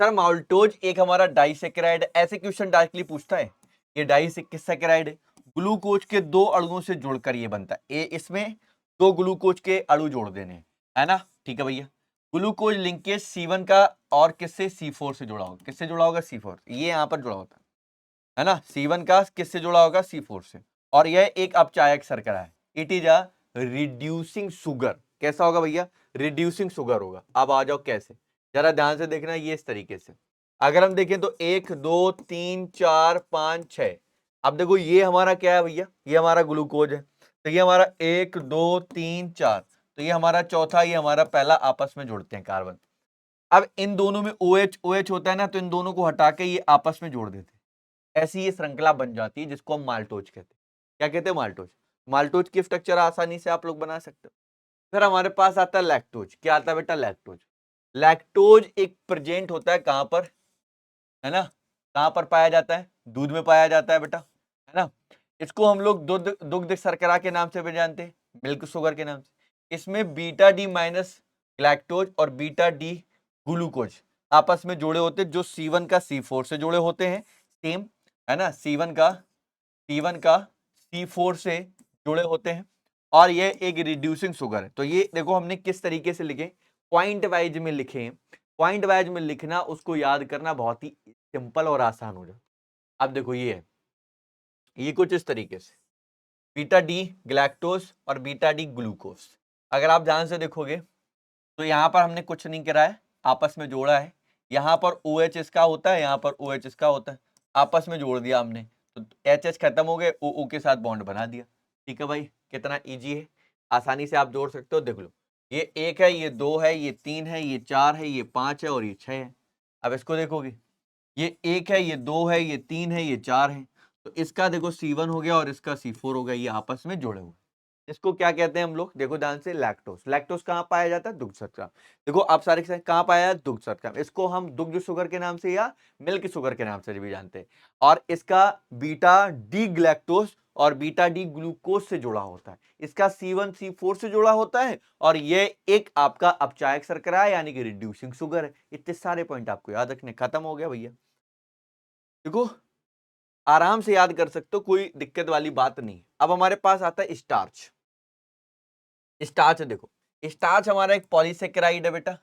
सर माल्टोज एक हमारा डाइसैकेराइड है, ऐसे क्वेश्चन डायरेक्टली पूछता है। ये डाइसैकेराइड है, ग्लूकोज के दो अणुओं से जुड़कर ये बनता है। इसमें दो ग्लूकोज के अणु जोड़ देने हैं, है ना। ठीक है भैया, ग्लूकोज लिंकेज C1 का और किससे, C4 से जुड़ा होगा। किससे जुड़ा होगा, C4, ये यहाँ पर जुड़ा होता है ना। C1 का किससे जुड़ा होगा, C4 से। और यह एक अपचायक शर्करा है, it is a reducing sugar. कैसा होगा भैया, रिड्यूसिंग शुगर होगा। अब आ जाओ कैसे, जरा ध्यान से देखना, ये इस तरीके से। अगर हम देखें तो 1 2 3 4 5 6। अब देखो ये हमारा क्या है भैया, ये हमारा ग्लूकोज है। तो ये हमारा 1 2 3 4, तो ये हमारा चौथा, ये हमारा पहला, आपस में जुड़ते हैं कार्बन। अब इन दोनों में OH OH होता है ना, तो इन दोनों को हटा के ये आपस में जोड़ देते हैं। ऐसी ये श्रृंखला बन जाती है, जिसको हम माल्टोज कहते हैं। क्या कहते हैं, माल्टोज। माल्टोज की स्ट्रक्चर आसानी से आप लोग बना सकते हो। फिर हमारे पास आता है लैक्टोज। क्या आता है बेटा, लैक्टोज। लैक्टोज एक प्रेजेंट होता है कहां पर, है ना, कहां पर पाया जाता है, दूध में पाया जाता है बेटा, है ना। इसको हम लोग दुग्ध शर्करा के नाम से भी जानते हैं, मिल्क शुगर के नाम से। इसमें बीटा डी माइनस लैक्टोज और बीटा डी ग्लूकोज आपस में जुड़े होते हैं, जो C1 का C4 से जुड़े होते हैं, सेम, है ना। C1 का C4 से जुड़े होते हैं, और ये एक रिड्यूसिंग शुगर है। तो ये देखो हमने किस तरीके से लिखे, पॉइंट वाइज में लिखे। पॉइंट वाइज में लिखना, उसको याद करना बहुत ही सिंपल और आसान हो जाए। अब देखो ये है, ये कुछ इस तरीके से, बीटा डी ग्लैक्टोज और बीटा डी ग्लूकोज। अगर आप ध्यान से देखोगे तो यहां पर हमने कुछ नहीं करा है, आपस में जोड़ा है। यहां पर OH इसका होता है, यहां पर OH इसका होता है, आपस में जोड़ दिया हमने, तो HH खत्म हो गए, OO के साथ बॉन्ड बना दिया। ठीक है भाई, कितना इजी है, आसानी से आप जोड़ सकते हो। देख लो, ये 1 है, ये 2 है, ये 3 है, ये 4 है, ये 5 है, और ये 6 है। अब इसको देखोगे, ये 1 है, ये 2 है, ये 3 है, ये 4 है। तो इसका देखो C1 हो गया और इसका C4 हो गया, ये आपस में जुड़े हुए। इसको क्या कहते हैं हम लोग, देखो ध्यान से, लैक्टोज। लैक्टोज कहाँ पाया जाता है, दुग्ध शर्करा। देखो आप सारे कहाँ पाया जाता है, दुग्ध शर्करा। इसको हम दुग्ध शुगर के नाम से या मिल्क शुगर के नाम से भी जानते हैं। और इसका बीटा डी ग्लैक्टोज और बीटा डी ग्लूकोज से जुड़ा होता है। इसका C1 C4 से जुड़ा होता है, और ये एक आपका अपचायक शर्करा है, यानी कि रिड्यूसिंग शुगर है। इतने सारे पॉइंट आपको याद रखने, खत्म हो गया भैया। देखो आराम से याद कर सकते हो, कोई दिक्कत वाली बात नहीं। अब हमारे पास आता है स्टार्च। स्टार्च देखो, स्टार्च हमारा एक पॉलीसेकेराइड है बेटा,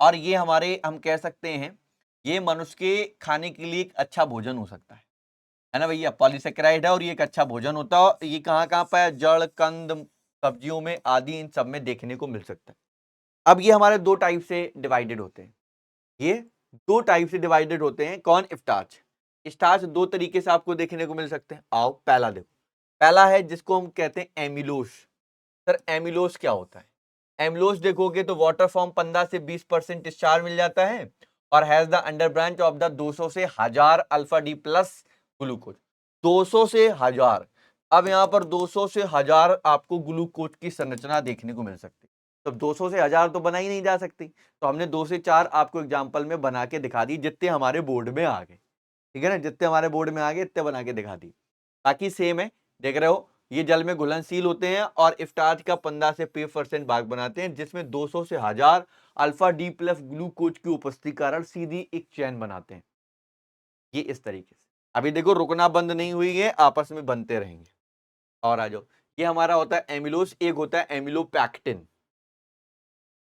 और ये हमारे, हम कह सकते हैं, ये मनुष्य के खाने के लिए एक अच्छा भोजन हो सकता है ना भैया। पॉलीसेकेराइड है और ये एक अच्छा भोजन होता है। ये कहाँ कहाँ पाया, जड़ कंद सब्जियों में आदि, इन सब में देखने को मिल सकता है। अब ये हमारे दो टाइप से डिवाइडेड होते हैं, ये दो टाइप से डिवाइडेड होते हैं। कौन, स्टार्च। स्टार्च दो तरीके से आपको देखने को मिल सकते हैं। आओ पहला देखो, पहला है जिसको हम कहते हैं एमिलोस। सर एमिलोस क्या होता है, एमिलोज देखोगे तो वाटर फॉर्म 15 से 20% डिस्चार्ज मिल जाता है और has the under branch of the 200 से 1000 अल्फा डी प्लस ग्लूकोज। 200 से 1000। अब यहाँ पर 200 से 1000 आपको ग्लूकोज की संरचना देखने को मिल सकती है। तो 200 से 1000 तो बनाई नहीं जा सकती, तो हमने 2 से 4 आपको एग्जाम्पल में बना के दिखा दी, जितने हमारे बोर्ड में आ गए। ठीक है ना, जितने हमारे बोर्ड में आ गए इतने बना के दिखा दी। बाकी सेम है, देख रहे हो, ये जल में घुलनशील होते हैं और स्टार्च का 15 से 20% भाग बनाते हैं, जिसमें 200 से 1000 अल्फा डी प्लस ग्लूकोज की उपस्थिति कारण सीधी एक चैन बनाते हैं। ये इस तरीके से, अभी देखो रुकना बंद नहीं हुई है, आपस में बनते रहेंगे। और आ जाओ, ये हमारा होता है एमिलोज, एक होता है एमिलोपैक्टिन।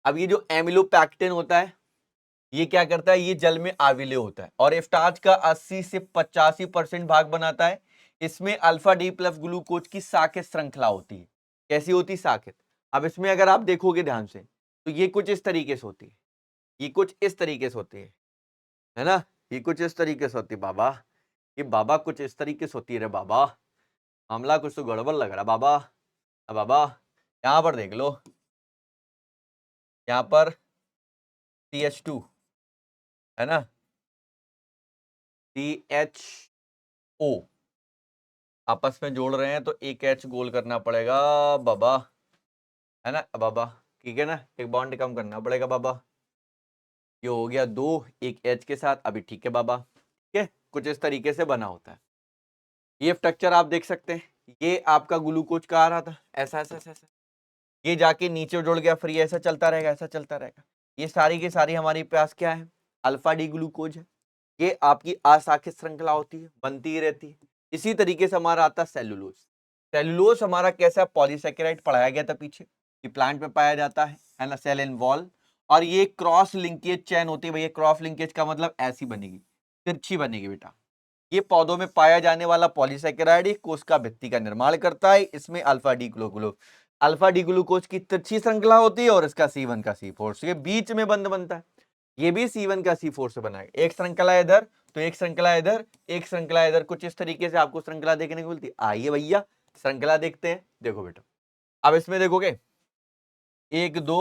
अब ये जो एमिलोपैक्टिन होता है, ये क्या करता है, ये जल में आविलेय होता है और स्टार्च का 80 से 85% भाग बनाता है। इसमें अल्फा डी प्लस ग्लूकोज की साकेत श्रृंखला होती है। कैसी होती साकेत? अब इसमें अगर आप देखोगे ध्यान से तो ये कुछ इस तरीके से होती है, ये कुछ इस तरीके से होती है ना, ये कुछ इस तरीके से होती है बाबा, ये बाबा कुछ इस तरीके से होती है रे बाबा, मामला कुछ तो गड़बड़ लग रहा बाबा। अब बाबा यहाँ पर देख लो, यहाँ पर CH2 है ना, CHO आपस में जोड़ रहे हैं तो एक H गोल करना पड़ेगा बाबा, है ना बाबा, ठीक है ना, एक बॉन्ड कम करना पड़ेगा बाबा। ये हो गया 2 एक H के साथ, अभी ठीक है बाबा, ठीक है, कुछ इस तरीके से बना होता है। ये स्ट्रक्चर आप देख सकते हैं, ये आपका ग्लूकोज का आ रहा था ऐसा ऐसा ऐसा ऐसा, ये जाके नीचे जुड़ गया, फिर ये ऐसा चलता रहेगा, ऐसा चलता रहेगा। ये सारी की सारी हमारे पास क्या है, अल्फा डी ग्लूकोज है। ये आपकी अशाखित श्रृंखला होती है, बनती ही रहती है। इसी तरीके से हमारा आता है सेलुलोज। सेलुलोज हमारा कैसा पॉलीसेकेराइड पढ़ाया गया था पीछे, ये प्लांट में पाया जाता है ना, सेल एंड वॉल। और ये क्रॉस लिंकेज चैन होती है भैया, क्रॉस लिंकेज का मतलब ऐसी बनेगी, तिरछी बनेगी बेटा। ये पौधों में पाया जाने वाला पॉलीसेकेराइड कोशिका भित्ति का निर्माण करता है। इसमें अल्फा डी ग्लूकोज की तिरछी श्रृंखला होती है और इसका C1 का C4 के बीच में बंध बनता है। ये भी C1 का C4 से बना है, एक श्रृंखला इधर तो एक श्रृंखला इधर, एक श्रृंखला इधर, कुछ इस तरीके से आपको श्रृंखला देखने को मिलती है। आइए भैया श्रृंखला देखते हैं, देखो बेटा, अब इसमें देखोगे 1 2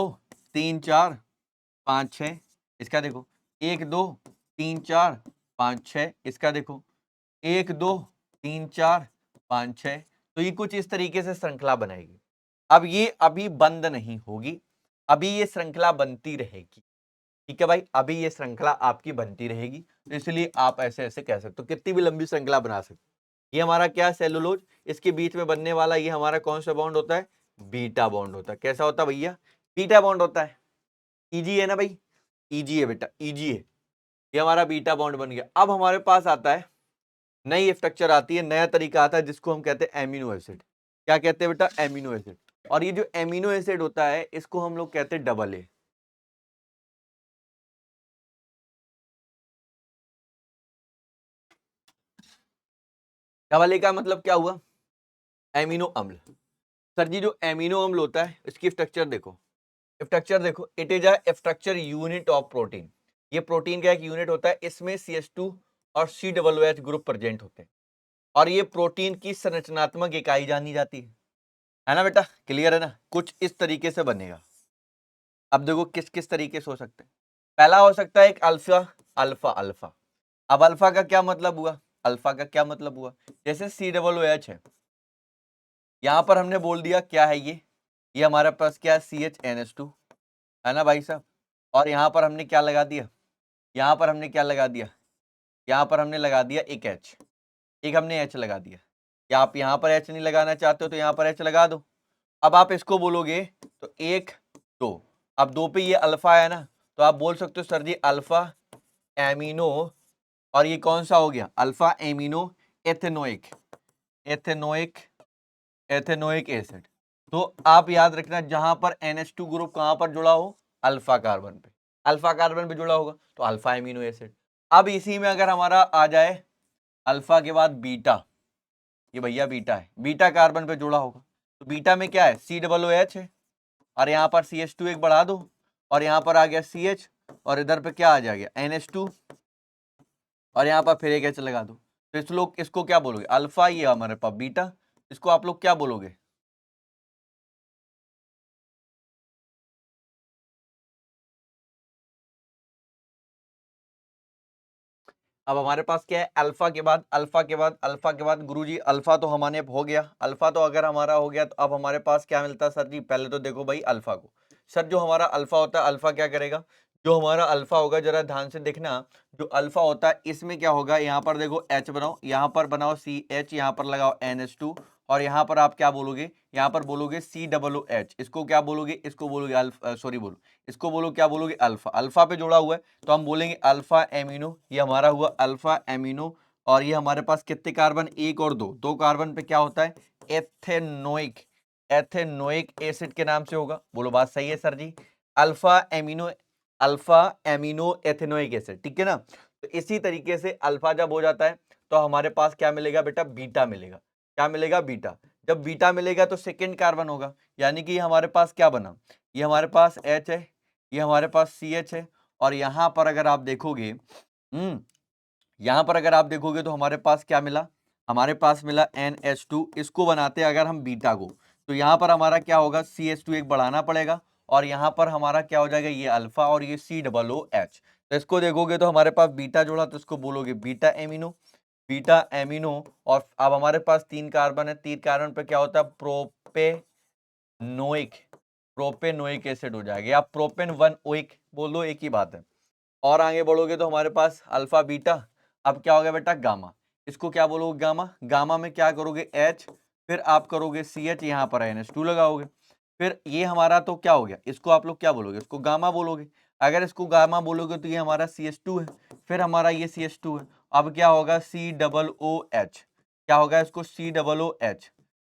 3 4 5 6, इसका देखो 1 2 3 4 5 6, इसका देखो 1 2 3 4 5 6। तो ये कुछ इस तरीके से श्रृंखला बनाएगी। अब ये अभी बंद नहीं होगी, अभी ये श्रृंखला बनती रहेगी। ठीक है भाई, अभी ये श्रृंखला आपकी बनती रहेगी, तो इसलिए आप ऐसे ऐसे कह सकते हो, कितनी भी लंबी श्रृंखला बना सकते हो। ये हमारा क्या है, सेलुलोज, इसके बीच में बनने वाला ये हमारा कौन सा बॉन्ड होता है, बीटा बॉन्ड होता है। कैसा होता है भैया, बीटा बॉन्ड होता है। ईजी है ना भाई, ईजी है बेटा, ईजी है। ये हमारा बीटा बॉन्ड बन गया। अब हमारे पास आता है नई स्ट्रक्चर आती है, नया तरीका आता है जिसको हम कहते हैं एमिनो एसिड। क्या कहते हैं बेटा, एमिनो एसिड। और ये जो एमिनो एसिड होता है इसको हम लोग कहते हैं डबल ए। डबल ए का मतलब क्या हुआ, एमिनो अम्ल। सर जी जो एमिनो अम्ल होता है इसकी स्ट्रक्चर देखो, स्ट्रक्चर देखो, it is a structure unit of protein. ये प्रोटीन का एक यूनिट होता है, इसमें CH2 और COOH ग्रुप प्रेजेंट होते हैं और ये प्रोटीन की संरचनात्मक इकाई जानी जाती है ना बेटा, क्लियर है ना, कुछ इस तरीके से बनेगा। अब देखो किस किस तरीके से हो सकते हैं। पहला हो सकता है एक अल्फा अल्फा अल्फा। अब अल्फा का क्या मतलब हुआ, अल्फा का क्या मतलब हुआ, जैसे COOH है, यहां पर हमने बोल दिया क्या है ये हमारे पास क्या है, CHNH2 है ना भाई साहब। और यहाँ पर हमने क्या लगा दिया, यहाँ पर हमने क्या लगा दिया, यहाँ पर हमने लगा दिया एक H, एक हमने H लगा दिया। या आप यहाँ पर H नहीं लगाना चाहते हो तो यहाँ पर H लगा दो। अब आप इसको बोलोगे तो 1 2, अब 2 पे ये अल्फा है ना, तो आप बोल सकते हो सर जी अल्फा एमिनो, और ये कौन सा हो गया, alpha amino ethanoic ethanoic ethanoic acid. तो आप याद रखना जहां पर NH2 ग्रुप कहां पर जुड़ा हो, अल्फा कार्बन पे, अल्फा कार्बन पे जुड़ा होगा तो अल्फा एमिनो एसिड। अब इसी में अगर हमारा आ जाए अल्फा के बाद बीटा, ये भैया बीटा है, बीटा कार्बन पे जुड़ा होगा तो बीटा में क्या है, COOH है और यहाँ पर CH2 एक बढ़ा दो और यहाँ पर आ गया CH और इधर पे क्या आ जाएगा NH2 और यहाँ पर फिर एक H लगा दो। तो इस लोग इसको क्या बोलोगे, अल्फा, ये हमारे पास बीटा, इसको आप लोग क्या बोलोगे, अब हमारे पास क्या है, अल्फा के बाद अल्फा के बाद अल्फा के बाद गुरुजी अल्फा तो हमारे हो गया, अल्फा तो अगर हमारा हो गया तो अब हमारे पास क्या मिलता है सर जी, पहले तो देखो भाई अल्फा को, सर जो हमारा अल्फा होता है अल्फा क्या करेगा, जो हमारा अल्फा होगा जरा ध्यान से देखना, जो अल्फा होता है इसमें क्या होगा, यहाँ पर देखो H बनाओ, यहाँ पर बनाओ CH, यहाँ पर लगाओ NH2 और यहाँ पर आप क्या बोलोगे, यहाँ पर बोलोगे COOH, इसको क्या बोलोगे, इसको बोलोगे अल्फा, सॉरी बोलो, इसको बोलो क्या बोलोगे अल्फा, अल्फा पे जोड़ा हुआ है तो हम बोलेंगे अल्फा एमिनो, ये हमारा हुआ अल्फा एमिनो। और ये हमारे पास कितने कार्बन, एक और दो कार्बन पे क्या होता है, एथेनोइक, एथेनोइक एसिड के नाम से होगा, बोलो बात सही है sir ji, alpha amino, alpha amino ethanoic acid, ठीक है ना। तो इसी तरीके से अल्फा जब हो जाता है तो हमारे पास क्या मिलेगा बेटा, बीटा मिलेगा, क्या मिलेगा, बीटा। जब बीटा मिलेगा तो सेकेंड कार्बन होगा, यानी कि हमारे पास क्या बना, ये हमारे पास H है, ये हमारे पास CH है, और यहां पर अगर आप देखोगे, यहां पर अगर आप देखोगे तो हमारे पास क्या मिला, हमारे पास मिला NH2, इसको बनाते हैं अगर हम बीटा को, तो यहां पर हमारा क्या होगा, CH2 एक बढ़ाना पड़ेगा, और यहां पर हमारा क्या हो जाएगा, ये अल्फा और ये COOH, तो इसको देखोगे तो हमारे पास बीटा जोड़ा तो इसको बोलोगे बीटा एमिनो, बीटा एमिनो। और अब हमारे पास 3 कार्बन है, 3 कार्बन पे क्या होता है, प्रोपेनोइक, प्रोपेनोइक एसिड हो जाएगा, या प्रोपेन 1 ओइक बोल दो, एक ही बात है। और आगे बढ़ोगे तो हमारे पास अल्फा बीटा, अब क्या हो गया बेटा, गामा, इसको क्या बोलोगे, गामा, गामा में क्या करोगे H, फिर आप करोगे CH, यहाँ पर NH2 लगाओगे, फिर ये हमारा तो क्या हो गया, इसको आप लोग क्या बोलोगे, इसको गामा बोलोगे, अगर इसको गामा बोलोगे तो ये हमारा CH2 है, फिर हमारा ये CH2 है, अब क्या होगा COOH, क्या होगा इसको COOH,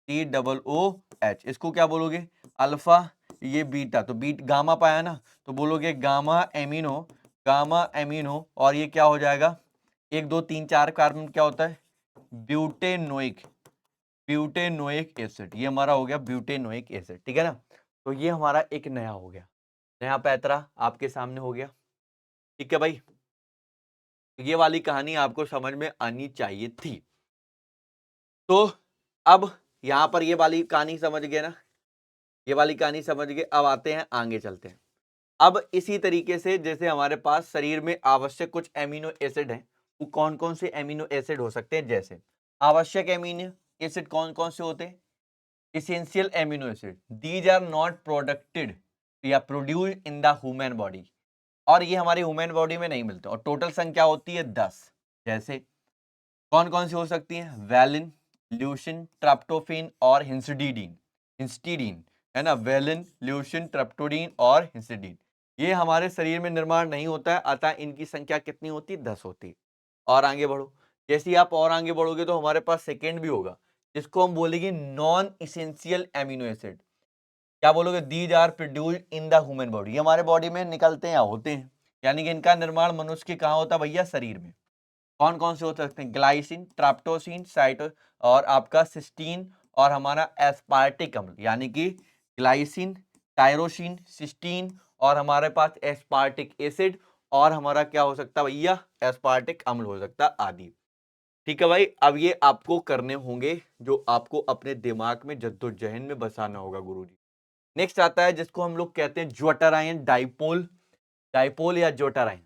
COOH, इसको क्या बोलोगे अल्फा, ये बीटा, तो बीट गामा पाया ना, तो बोलोगे गामा एमिनो, गामा एमिनो, और ये क्या हो जाएगा, 1 2 3 4 कार्बन क्या होता है, ब्यूटेनोइक, ब्यूटेनोइक एसिड, ये हमारा हो गया ब्यूटेनोइक एसिड, ठीक है ना। तो ये हमारा एक नया हो गया, नया पैतरा आपके सामने हो गया, ठीक है भाई। ये वाली कहानी आपको समझ में आनी चाहिए थी। तो अब यहां पर ये वाली कहानी समझ गए ना, ये वाली कहानी समझ गए, अब आते हैं आगे चलते हैं। अब इसी तरीके से जैसे हमारे पास शरीर में आवश्यक कुछ एमिनो एसिड हैं, वो कौन कौन से एमिनो एसिड हो सकते हैं, जैसे आवश्यक एमिनो एसिड कौन कौन से होते हैं, essential amino acid, these are not producted या produced in the human body, और ये हमारी ह्यूमन बॉडी में नहीं मिलते, और टोटल संख्या होती है 10, जैसे कौन कौन सी हो सकती हैं, वैलिन, ल्यूसिन, ट्रिप्टोफैन और हिस्टिडीन, हिस्टिडीन है ना, वैलिन, ल्यूसिन, ट्रिप्टोडीन और हिस्टिडीन, ये हमारे शरीर में निर्माण नहीं होता है, अतः इनकी संख्या कितनी होती है, 10 होती है। और आगे बढ़ो, जैसे ही आप और आगे बढ़ोगे तो हमारे पास सेकेंड भी होगा, जिसको हम बोलेंगे नॉन इसेंशियल एमिनो एसिड, क्या बोलोगे, these are produced in the human body, ये हमारे बॉडी में निकलते हैं या होते हैं, यानी कि इनका निर्माण मनुष्य के कहाँ होता है भैया, शरीर में। कौन कौन से हो सकते हैं, ग्लाइसिन, ट्राप्टोसिन, साइटो और आपका सिस्टीन, और हमारा एस्पार्टिक अम्ल, यानी कि ग्लाइसिन, टायरोसिन, सिस्टीन, और हमारे पास एस्पार्टिक एसिड, और हमारा क्या हो सकता है भैया, एस्पार्टिक अम्ल हो सकता है, आदि। ठीक है भाई, अब ये आपको करने होंगे, जो आपको अपने दिमाग में जद्दोजहद में बसाना होगा गुरुजी। नेक्स्ट आता है जिसको हम लोग कहते हैं ज्वाटर आयन डाइपोल, डाइपोल या ज्वाटर आयन।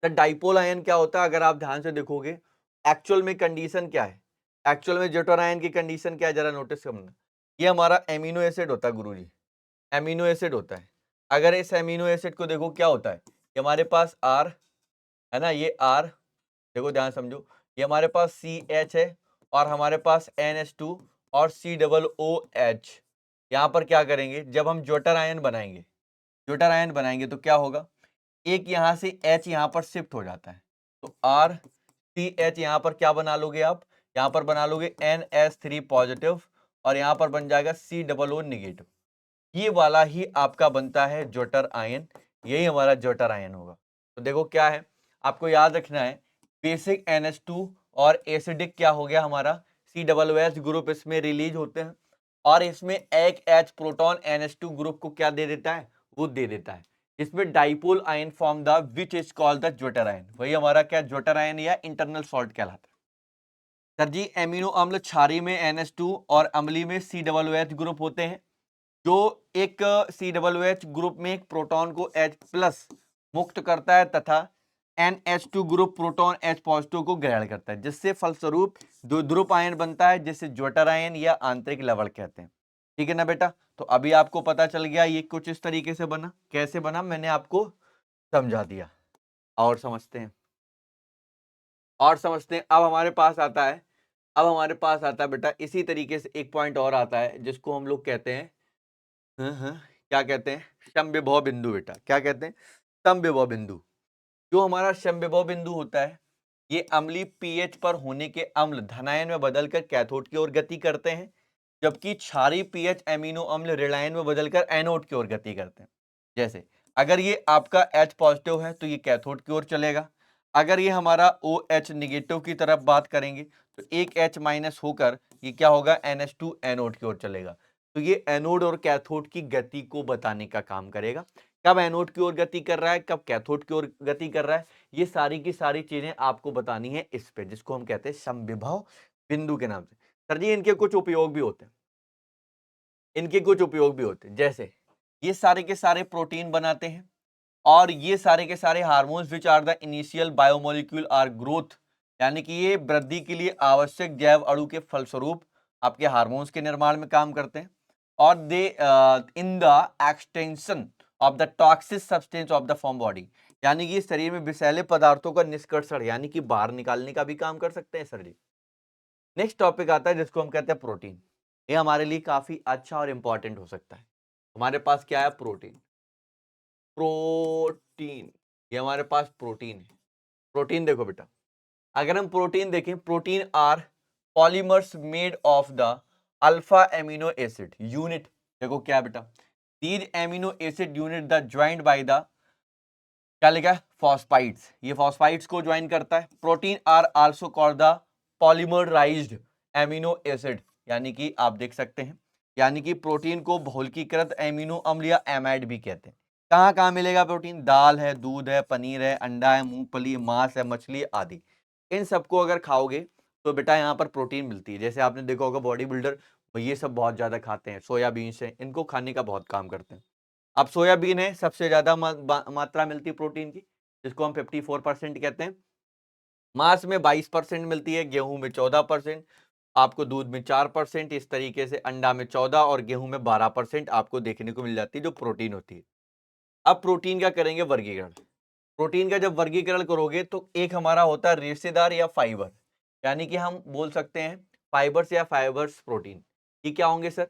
तो डाइपोल आयन क्या होता है, अगर आप ध्यान से देखोगे एक्चुअल में कंडीशन क्या है, एक्चुअल में ज्वाटर आयन की कंडीशन क्या है, जरा नोटिस करना, ये हमारा एमिनो एसिड होता है गुरुजी, एमिनो एसिड होता है। अगर इस एमिनो एसिड को देखो क्या होता है, ये हमारे पास आर है ना, ये आर, देखो ध्यान समझो, ये हमारे पास सी एच है, और हमारे पास NH2 और COOH, यहाँ पर क्या करेंगे, जब हम ज्वाटर आयन बनाएंगे, ज्वाटर आयन बनाएंगे तो क्या होगा, एक यहां से H यहाँ पर शिफ्ट हो जाता है, तो RCH यहाँ पर क्या बना लोगे आप, यहाँ पर बना लोगे NH3 पॉजिटिव, और यहाँ पर बन जाएगा COO निगेटिव, ये वाला ही आपका बनता है ज्वाटर आयन, यही हमारा ज्वाटर आयन होगा। तो देखो क्या है, आपको याद रखना है, बेसिक NH2 और एसिडिक क्या हो गया हमारा COOH ग्रुप इसमें रिलीज होते हैं, और इसमें एक H प्रोटॉन NH2 ग्रुप को क्या दे देता है, वो दे देता है, इसमें dipole ion form the which is called the zwitter ion, वही हमारा क्या ज्वाटर आयन या इंटरनल सॉल्ट कहलाता है। सर जी एमिनो अम्ल क्षारी में NH2 और अम्ली में COOH ग्रुप होते हैं, जो एक COOH ग्रुप में एक प्रोटॉन को H+ मुक्त करता है, तथा NH2 group proton H positive को ग्रहण करता है, जिससे फलस्वरूप ध्रुव आयन बनता है, जिसे ज्वेटर आयन या आंतरिक लवण कहते हैं। ठीक है ना बेटा। तो अभी आपको पता चल गया ये कुछ इस तरीके से बना, कैसे बना मैंने आपको समझा दिया। और समझते हैं, अब हमारे पास आता है, बेटा इसी तरीके से एक पॉइंट और आता है, जिसको हम लोग कहते हैं क्या कहते हैं, समविभव बिंदु। बेटा क्या कहते हैं, समविभव बिंदु। जो हमारा समविभव बिंदु होता है, ये अम्लीय पीएच पर होने के अम्ल धनायन में बदलकर कैथोड की ओर गति करते हैं, जबकि क्षारीय पीएच एमिनो अम्ल ऋणायन में बदलकर एनोड की ओर गति करते हैं। जैसे अगर ये आपका H पॉजिटिव है तो ये कैथोड की ओर चलेगा, अगर ये हमारा OH निगेटिव की तरफ बात करेंगे तो एक H माइनस होकर ये क्या होगा, NH2 एनोड की ओर चलेगा। तो ये एनोड और कैथोड की गति को बताने का काम करेगा, कब एनोड की ओर गति कर रहा है, कब कैथोड की ओर गति कर रहा है, ये सारी की सारी चीजें आपको बतानी है इस पे, जिसको हम कहते हैं समविभव बिंदु के नाम से। सर जी इनके कुछ उपयोग भी होते हैं, जैसे ये सारे के सारे प्रोटीन बनाते हैं, और ये सारे के सारे hormones which are the initial biomolecule are growth, यानी कि ये वृद्धि के लिए आवश्यक जैव अणु के फलस्वरूप आपके हार्मोन्स के निर्माण में काम करते हैं, और they in the extension of the toxic substance of the form body, यानी कि शरीर में विषैले पदार्थों का निष्कर्षण यानी कि बाहर निकालने का भी काम कर सकते हैं सर जी। नेक्स्ट टॉपिक आता है जिसको हम कहते हैं प्रोटीन। ये हमारे लिए काफी अच्छा और इंपॉर्टेंट हो सकता है। हमारे पास क्या है, प्रोटीन। ये हमारे पास प्रोटीन है। प्रोटीन देखो बेटा, अगर हम प्रोटीन देखें, protein are polymers made of the alpha amino acid unit. देखो क्या है बेटा, these amino acid unit the joint by the, क्या लिखा है, फॉस्फाइड्स। ये फॉस्फाइड्स को ज्वाइन करता है। Protein are also called the polymerized amino acid, यानी कि आप देख सकते हैं, यानी कि प्रोटीन को बहुलकीकृत एमिनो अम्ल या एमाइड भी कहते हैं। कहाँ कहाँ मिलेगा प्रोटीन, दाल है, दूध है, पनीर है, अंडा है, मूंगफली, मांस है, मछली आदि, इन सबको अगर खाओगे तो बेटा यहाँ पर प्रोटीन मिलती है। जैसे आपने देखा होगा बॉडी बिल्डर ये सब बहुत ज्यादा खाते हैं, सोयाबीन से, इनको खाने का बहुत काम करते हैं। अब सोयाबीन है, सबसे ज्यादा मात्रा मिलती है प्रोटीन की, जिसको हम 54% कहते हैं। मांस में 22% मिलती है, गेहूं में 14%, आपको दूध में 4%, इस तरीके से अंडा में 14 और गेहूं में 12% आपको देखने को मिल जाती है जो प्रोटीन होती है। अब प्रोटीन का करेंगे वर्गीकरण। प्रोटीन का जब वर्गीकरण करोगे तो एक हमारा होता है रेशेदार या फाइबर, यानी कि हम बोल सकते हैं फाइबर्स या फाइबर्स प्रोटीन। ये क्या होंगे सर,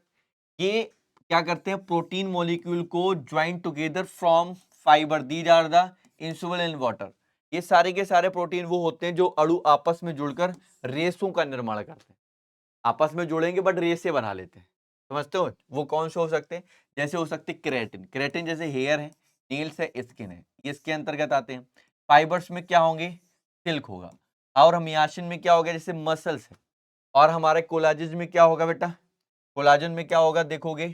ये क्या करते हैं, प्रोटीन मॉलिक्यूल को join together from fibre, these are the insoluble in water. ये सारे के सारे प्रोटीन वो होते हैं जो अणु आपस में जुड़कर रेशों का निर्माण करते हैं। आपस में जुड़ेंगे बट रेशे बना लेते हैं, समझते हो। वो कौन से हो सकते हैं, जैसे हो सकते हैं केराटिन। केराटिन जैसे हेयर है, नील्स है, स्किन है, ये इसके अंतर्गत आते हैं। फाइबर्स में क्या होंगे, सिल्क होगा, और मियासिन में क्या होगा, जैसे मसल्स है। और हमारे कोलाजिन में क्या होगा बेटा, कोलाजन में क्या होगा, देखोगे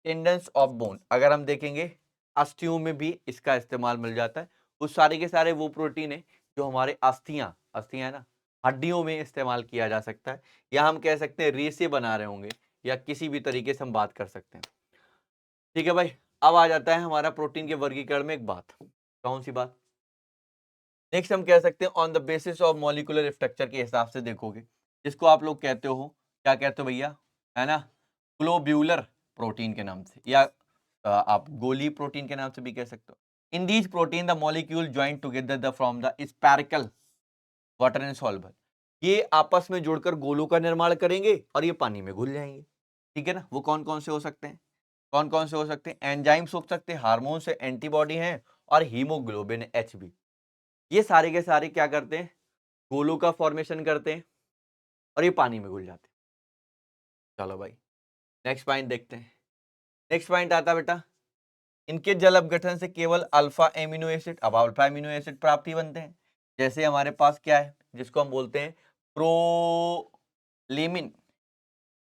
टेंडेंस ऑफ बोन। अगर हम देखेंगे अस्थियों में भी इसका इस्तेमाल मिल जाता है। उस सारे के सारे वो प्रोटीन है जो हमारे अस्थियां है ना, हड्डियों में इस्तेमाल किया जा सकता है, या हम कह सकते हैं रेसे बना रहे होंगे, या किसी भी तरीके से हम बात कर सकते हैं। ठीक है भाई। अब आ जाता है हमारा प्रोटीन के वर्गीकरण में एक बात, कौन सी बात, नेक्स्ट हम कह सकते हैं on the basis of molecular structure के हिसाब से देखोगे, जिसको आप लोग कहते हो, क्या कहते हो भैया, है ना, ग्लोब्यूलर प्रोटीन के नाम से, या आप गोली प्रोटीन के नाम से भी कह सकते हो। In these protein the molecule join together the from the spherical water and soluble, ये आपस में जुड़कर गोलों का निर्माण करेंगे और ये पानी में घुल जाएंगे। ठीक है ना। वो कौन कौन से हो सकते हैं, कौन कौन से हो सकते हैं, एंजाइम्स हो सकते हैं, हार्मोन्स है, एंटीबॉडी हैं, और हीमोग्लोबिन HB। ये सारे के सारे क्या करते हैं, गोलों का फॉर्मेशन करते हैं और ये पानी में घुल जाते हैं। चलो भाई नेक्स्ट पॉइंट देखते हैं। नेक्स्ट पॉइंट आता है बेटा, इनके जल अपघटन से केवल अल्फा एमिनो एसिड, अब अल्फा एमिनो एसिड प्राप्त ही बनते हैं। जैसे हमारे पास क्या है, जिसको हम बोलते हैं प्रोलेमिन,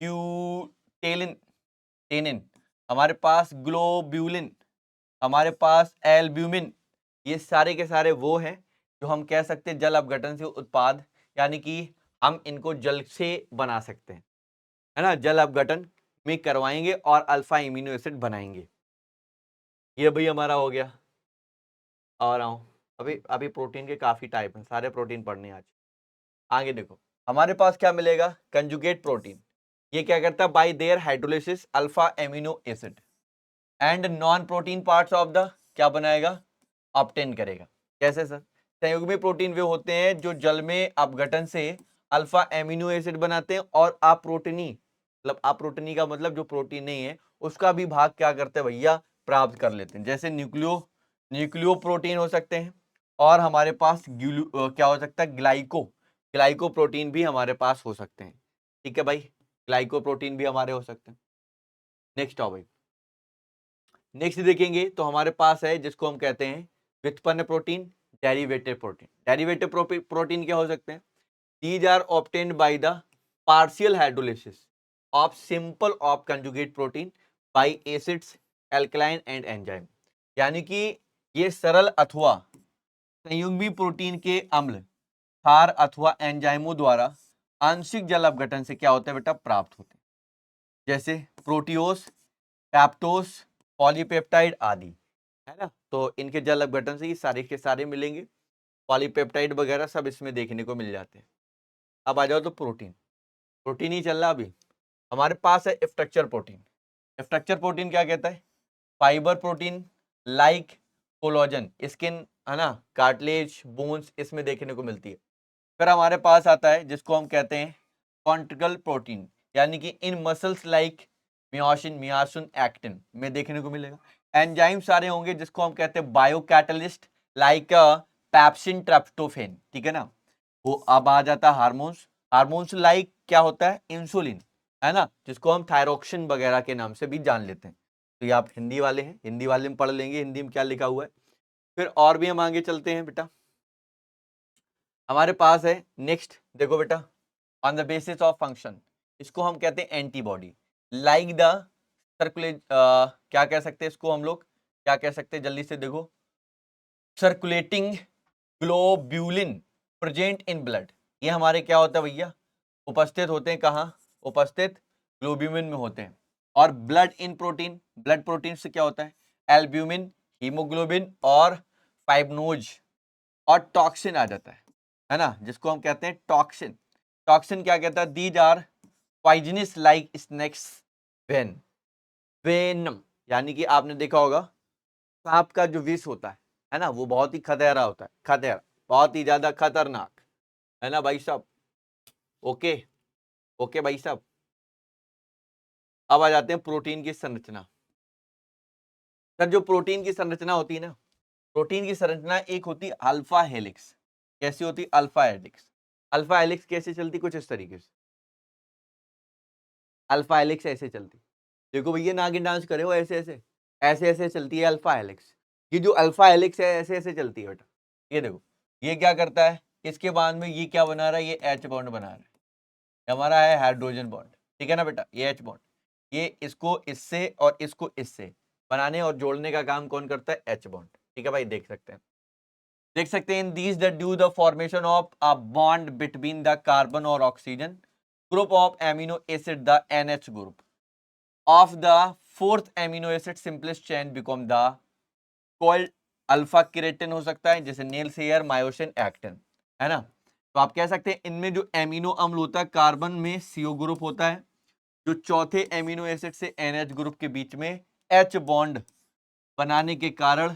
क्यूटेलिन, टेनिन, हमारे पास ग्लोब्यूलिन, हमारे पास एल्ब्यूमिन। ये सारे के सारे वो हैं जो हम कह सकते हैं जल अपघटन से उत्पाद, यानी कि हम इनको जल से बना सकते हैं, है ना, जल अपघटन में करवाएंगे और अल्फा एमिनो एसिड बनाएंगे। ये भाई हमारा हो गया। और अभी अभी प्रोटीन के काफी टाइप हैं, सारे प्रोटीन पढ़ने हैं आज। आगे देखो, हमारे पास क्या मिलेगा, कंजुगेट प्रोटीन। ये क्या करता है, bye there hydrolysis alpha amino acid and non protein parts of the क्या बनाएगा, ऑब्टेन करेगा। कैसे सर, संयुग्मी प्रोटीन वे होते हैं जो जल में अपघटन से अल्फा एमिनो एसिड बनाते हैं और अप्रोटीनी, मतलब अप्रोटीनी का मतलब जो प्रोटीन नहीं है उसका भी भाग क्या करते हैं भैया, प्राप्त कर लेते हैं। जैसे न्यूक्लियो प्रोटीन हो सकते हैं, और हमारे पास क्या हो सकता है, ग्लाइको प्रोटीन भी हमारे पास हो सकते हैं। ठीक है भाई, ग्लाइको प्रोटीन भी हमारे हो सकते हैं। नेक्स्ट आओ भाई, नेक्स्ट देखेंगे तो हमारे पास है जिसको हम कहते हैं व्युत्पन्न protein, derivative protein. Derivative protein क्या हो सकते हैं, these are obtained by the partial hydrolysis of simple of conjugate protein by acids, alkaline and enzyme. यानी कि ये सरल अथवा संयुग्मी प्रोटीन के अम्ल, क्षार अथवा एंजाइमों द्वारा आंशिक जल अपघटन से क्या होता है बेटा, प्राप्त होते हैं। जैसे प्रोटियोस, पैप्टोस, पॉलीपेप्टाइड आदि, है ना। तो इनके जल अपघटन से ये सारे के सारे मिलेंगे, पॉलीपेप्टाइड वगैरह सब इसमें देखने को मिल जाते हैं। अब आ जाओ तो प्रोटीन, प्रोटीन ही चल रहा अभी। हमारे पास है स्ट्रक्चर प्रोटीन। स्ट्रक्चर प्रोटीन क्या कहता है, fibre protein like collagen, skin, है ना, कार्टिलेज, बोन्स इसमें देखने को मिलती है। फिर हमारे पास आता है जिसको हम कहते हैं कॉन्ट्रिकल प्रोटीन, यानी कि इन मसल्स लाइक मियोसिन, मियासिन, एक्टिन में देखने को मिलेगा। एंजाइम सारे होंगे जिसको हम कहते हैं बायोकैटलिस्ट लाइक पैप्सिन, ट्रिप्टोफैन, ठीक है ना। वो अब आ जाता है हार्मोन्स, हार्मोन्स लाइक क्या होता है, इंसुलिन, है ना, जिसको हम थायरोक्सिन वगैरह के नाम से भी जान लेते हैं। तो ये आप हिंदी वाले हैं, हिंदी वाले में पढ़ लेंगे हिंदी में क्या लिखा हुआ है। फिर और भी हम आगे चलते हैं बेटा, हमारे पास है नेक्स्ट देखो बेटा, on the basis of function, इसको हम कहते हैं एंटीबॉडी लाइक द सर्कुलेट, क्या कह सकते हैं इसको हम लोग, क्या कह सकते हैं जल्दी से देखो, circulating globulin present in blood. ये हमारे क्या होता है भैया, उपस्थित होते हैं कहाँ, उपस्थित ग्लोब्यूलिन में होते हैं। और blood in protein, blood protein से क्या होता है, एल्ब्यूमिन, हीमोग्लोबिन और फाइब्रिनोज और टॉक्सिन आ जाता है ना, जिसको हम कहते हैं टॉक्सिन। टॉक्सिन क्या कहता है, these are poisonous like snakes ven, venom, यानी कि आपने देखा होगा सांप का जो विष होता है ना, वो बहुत ही खतरा होता है, खतरा, बहुत ही ज्यादा खतरनाक, है ना भाई साहब। ओके, ओके भाई साहब। अब आ जाते हैं प्रोटीन की संरचना। सर जो प्रोटीन की संरचना होती है ना, प्रोटीन की संरचना एक होती है अल्फा हेलिक्स। कैसी होती है, अल्फा हेलिक्स। अल्फा हेलिक्स कैसे चलती, कुछ इस तरीके से, अल्फा हेलिक्स ऐसे चलती, देखो भैया नागिन डांस करे हो, ऐसे ऐसे ऐसे ऐसे चलती है अल्फा हेलिक्स। ये जो अल्फा हेलिक्स है ऐसे ऐसे चलती है बेटा। ये देखो, ये क्या करता है, इसके बाद में ये क्या बना रहा है, ये एच बॉन्ड बना रहा है, हमारा है हाइड्रोजन बॉन्ड, ठीक है ना बेटा, ये एच बॉन्ड, ये इसको इससे और इसको इससे बनाने और जोड़ने का काम कौन करता है, एच बॉन्ड। ठीक है भाई, देख सकते हैं, देख सकते हैं in these that due the formation of a bond between the carbon और oxygen group of amino acid, the NH group of the fourth amino acid simplest chain become the called alpha keratin हो सकता है, जैसे nail share, myosin, actin, है ना। तो आप कह सकते हैं इनमें जो एमिनो अम्ल होता है, कार्बन में CO ग्रुप होता है, जो चौथे एमिनो एसिड से NH ग्रुप के बीच में H बॉन्ड बनाने के कारण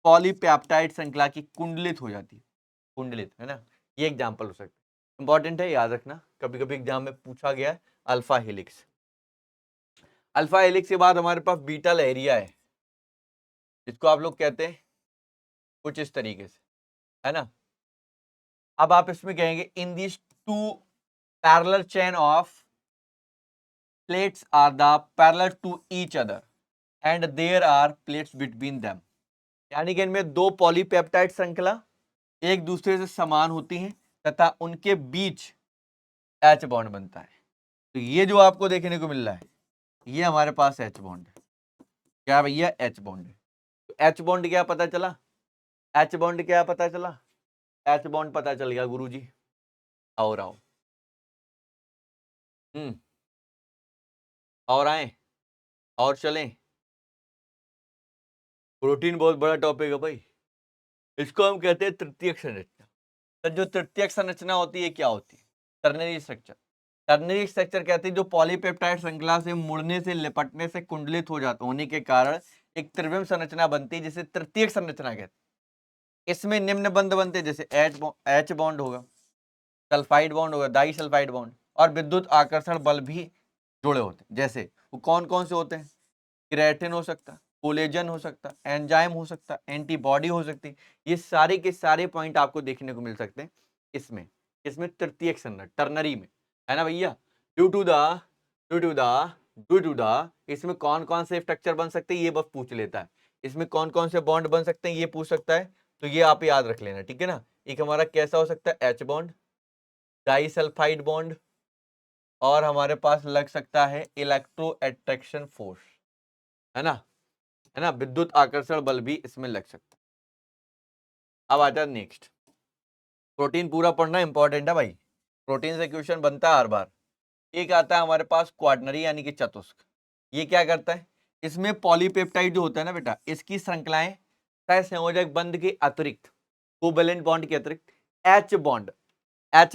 पॉलीपेप्टाइड श्रृंखला की कुंडलित हो जाती है, कुंडलित, है ना। ये एग्जांपल हो सकता है, इंपॉर्टेंट है, याद रखना, कभी कभी एग्जाम में पूछा गया है अल्फा हेलिक्स। अल्फा हेलिक्स के बाद हमारे पास बीटा लहरिया है, जिसको आप लोग कहते हैं कुछ इस तरीके से, है ना। अब आप इसमें कहेंगे in this two parallel chain of plates are the parallel to each other and there are plates between them, यानी कि इनमें दो पॉलीपेप्टाइड श्रृंखला एक दूसरे से समान होती हैं तथा उनके बीच एच बॉन्ड बनता है। तो ये जो आपको देखने को मिल रहा है, ये हमारे पास एच बॉन्ड है, क्या भैया, एच बॉन्ड है। तो एच बॉन्ड क्या पता चला, एच बॉन्ड क्या पता चला, एच बॉन्ड पता चल गया गुरुजी। और आओ, और आए, और चलें। प्रोटीन बहुत बड़ा टॉपिक है भाई, इसको हम कहते हैं तृतीयक संरचना। तो जो तृतीयक संरचना होती है क्या होती है? Ternary structure. टर्नरी स्ट्रक्चर कहते हैं जो पॉलीपेप्टाइड श्रृंखला से मुड़ने से लिपटने से कुंडलित हो जाते होने के कारण एक त्रिविम संरचना बनती है जिसे तृतीयक संरचना कहते हैं। इसमें निम्न बंध बनते हैं जैसे एच बॉन्ड होगा, सल्फाइड बॉन्ड होगा, डाई सल्फाइड बॉन्ड, और विद्युत आकर्षण बल भी जुड़े होते हैं। जैसे वो कौन कौन से होते हैं? क्रेटिन हो सकता है, कोलेजन हो सकता है, एंजाइम हो सकता है, एंटीबॉडी हो सकती है। ये सारे के सारे पॉइंट आपको देखने को मिल सकते हैं इसमें इसमें तृतीयक संरचना टर्नरी में, है ना भैया। Due to the due to the due to the इसमें कौन कौन से स्ट्रक्चर बन सकते हैं ये बस पूछ लेता है। इसमें कौन कौन से बॉन्ड बन सकते हैं ये पूछ सकता है, तो ये आप याद रख लेना, ठीक है ना। एक हमारा कैसा हो सकता है? एच बॉन्ड, डाइसल्फाइड बॉन्ड, और हमारे पास लग सकता है इलेक्ट्रो अट्रैक्शन फोर्स, है ना, है ना, विद्युत आकर्षण बल भी इसमें लग सकता है। अब आता है नेक्स्ट, प्रोटीन पूरा पढ़ना इंपॉर्टेंट है भाई, प्रोटीन से क्वेश्चन बनता है हर बार। एक आता है हमारे पास क्वाडर्नरी यानी कि चतुष्क। ये क्या करता है? इसमें पॉलीपेप्टाइड जो होता है ना बेटा, इसकी श्रृंखलाएं सहसंयोजक बंध के अतिरिक्त, कोवेलेंट बॉन्ड के अतिरिक्त एच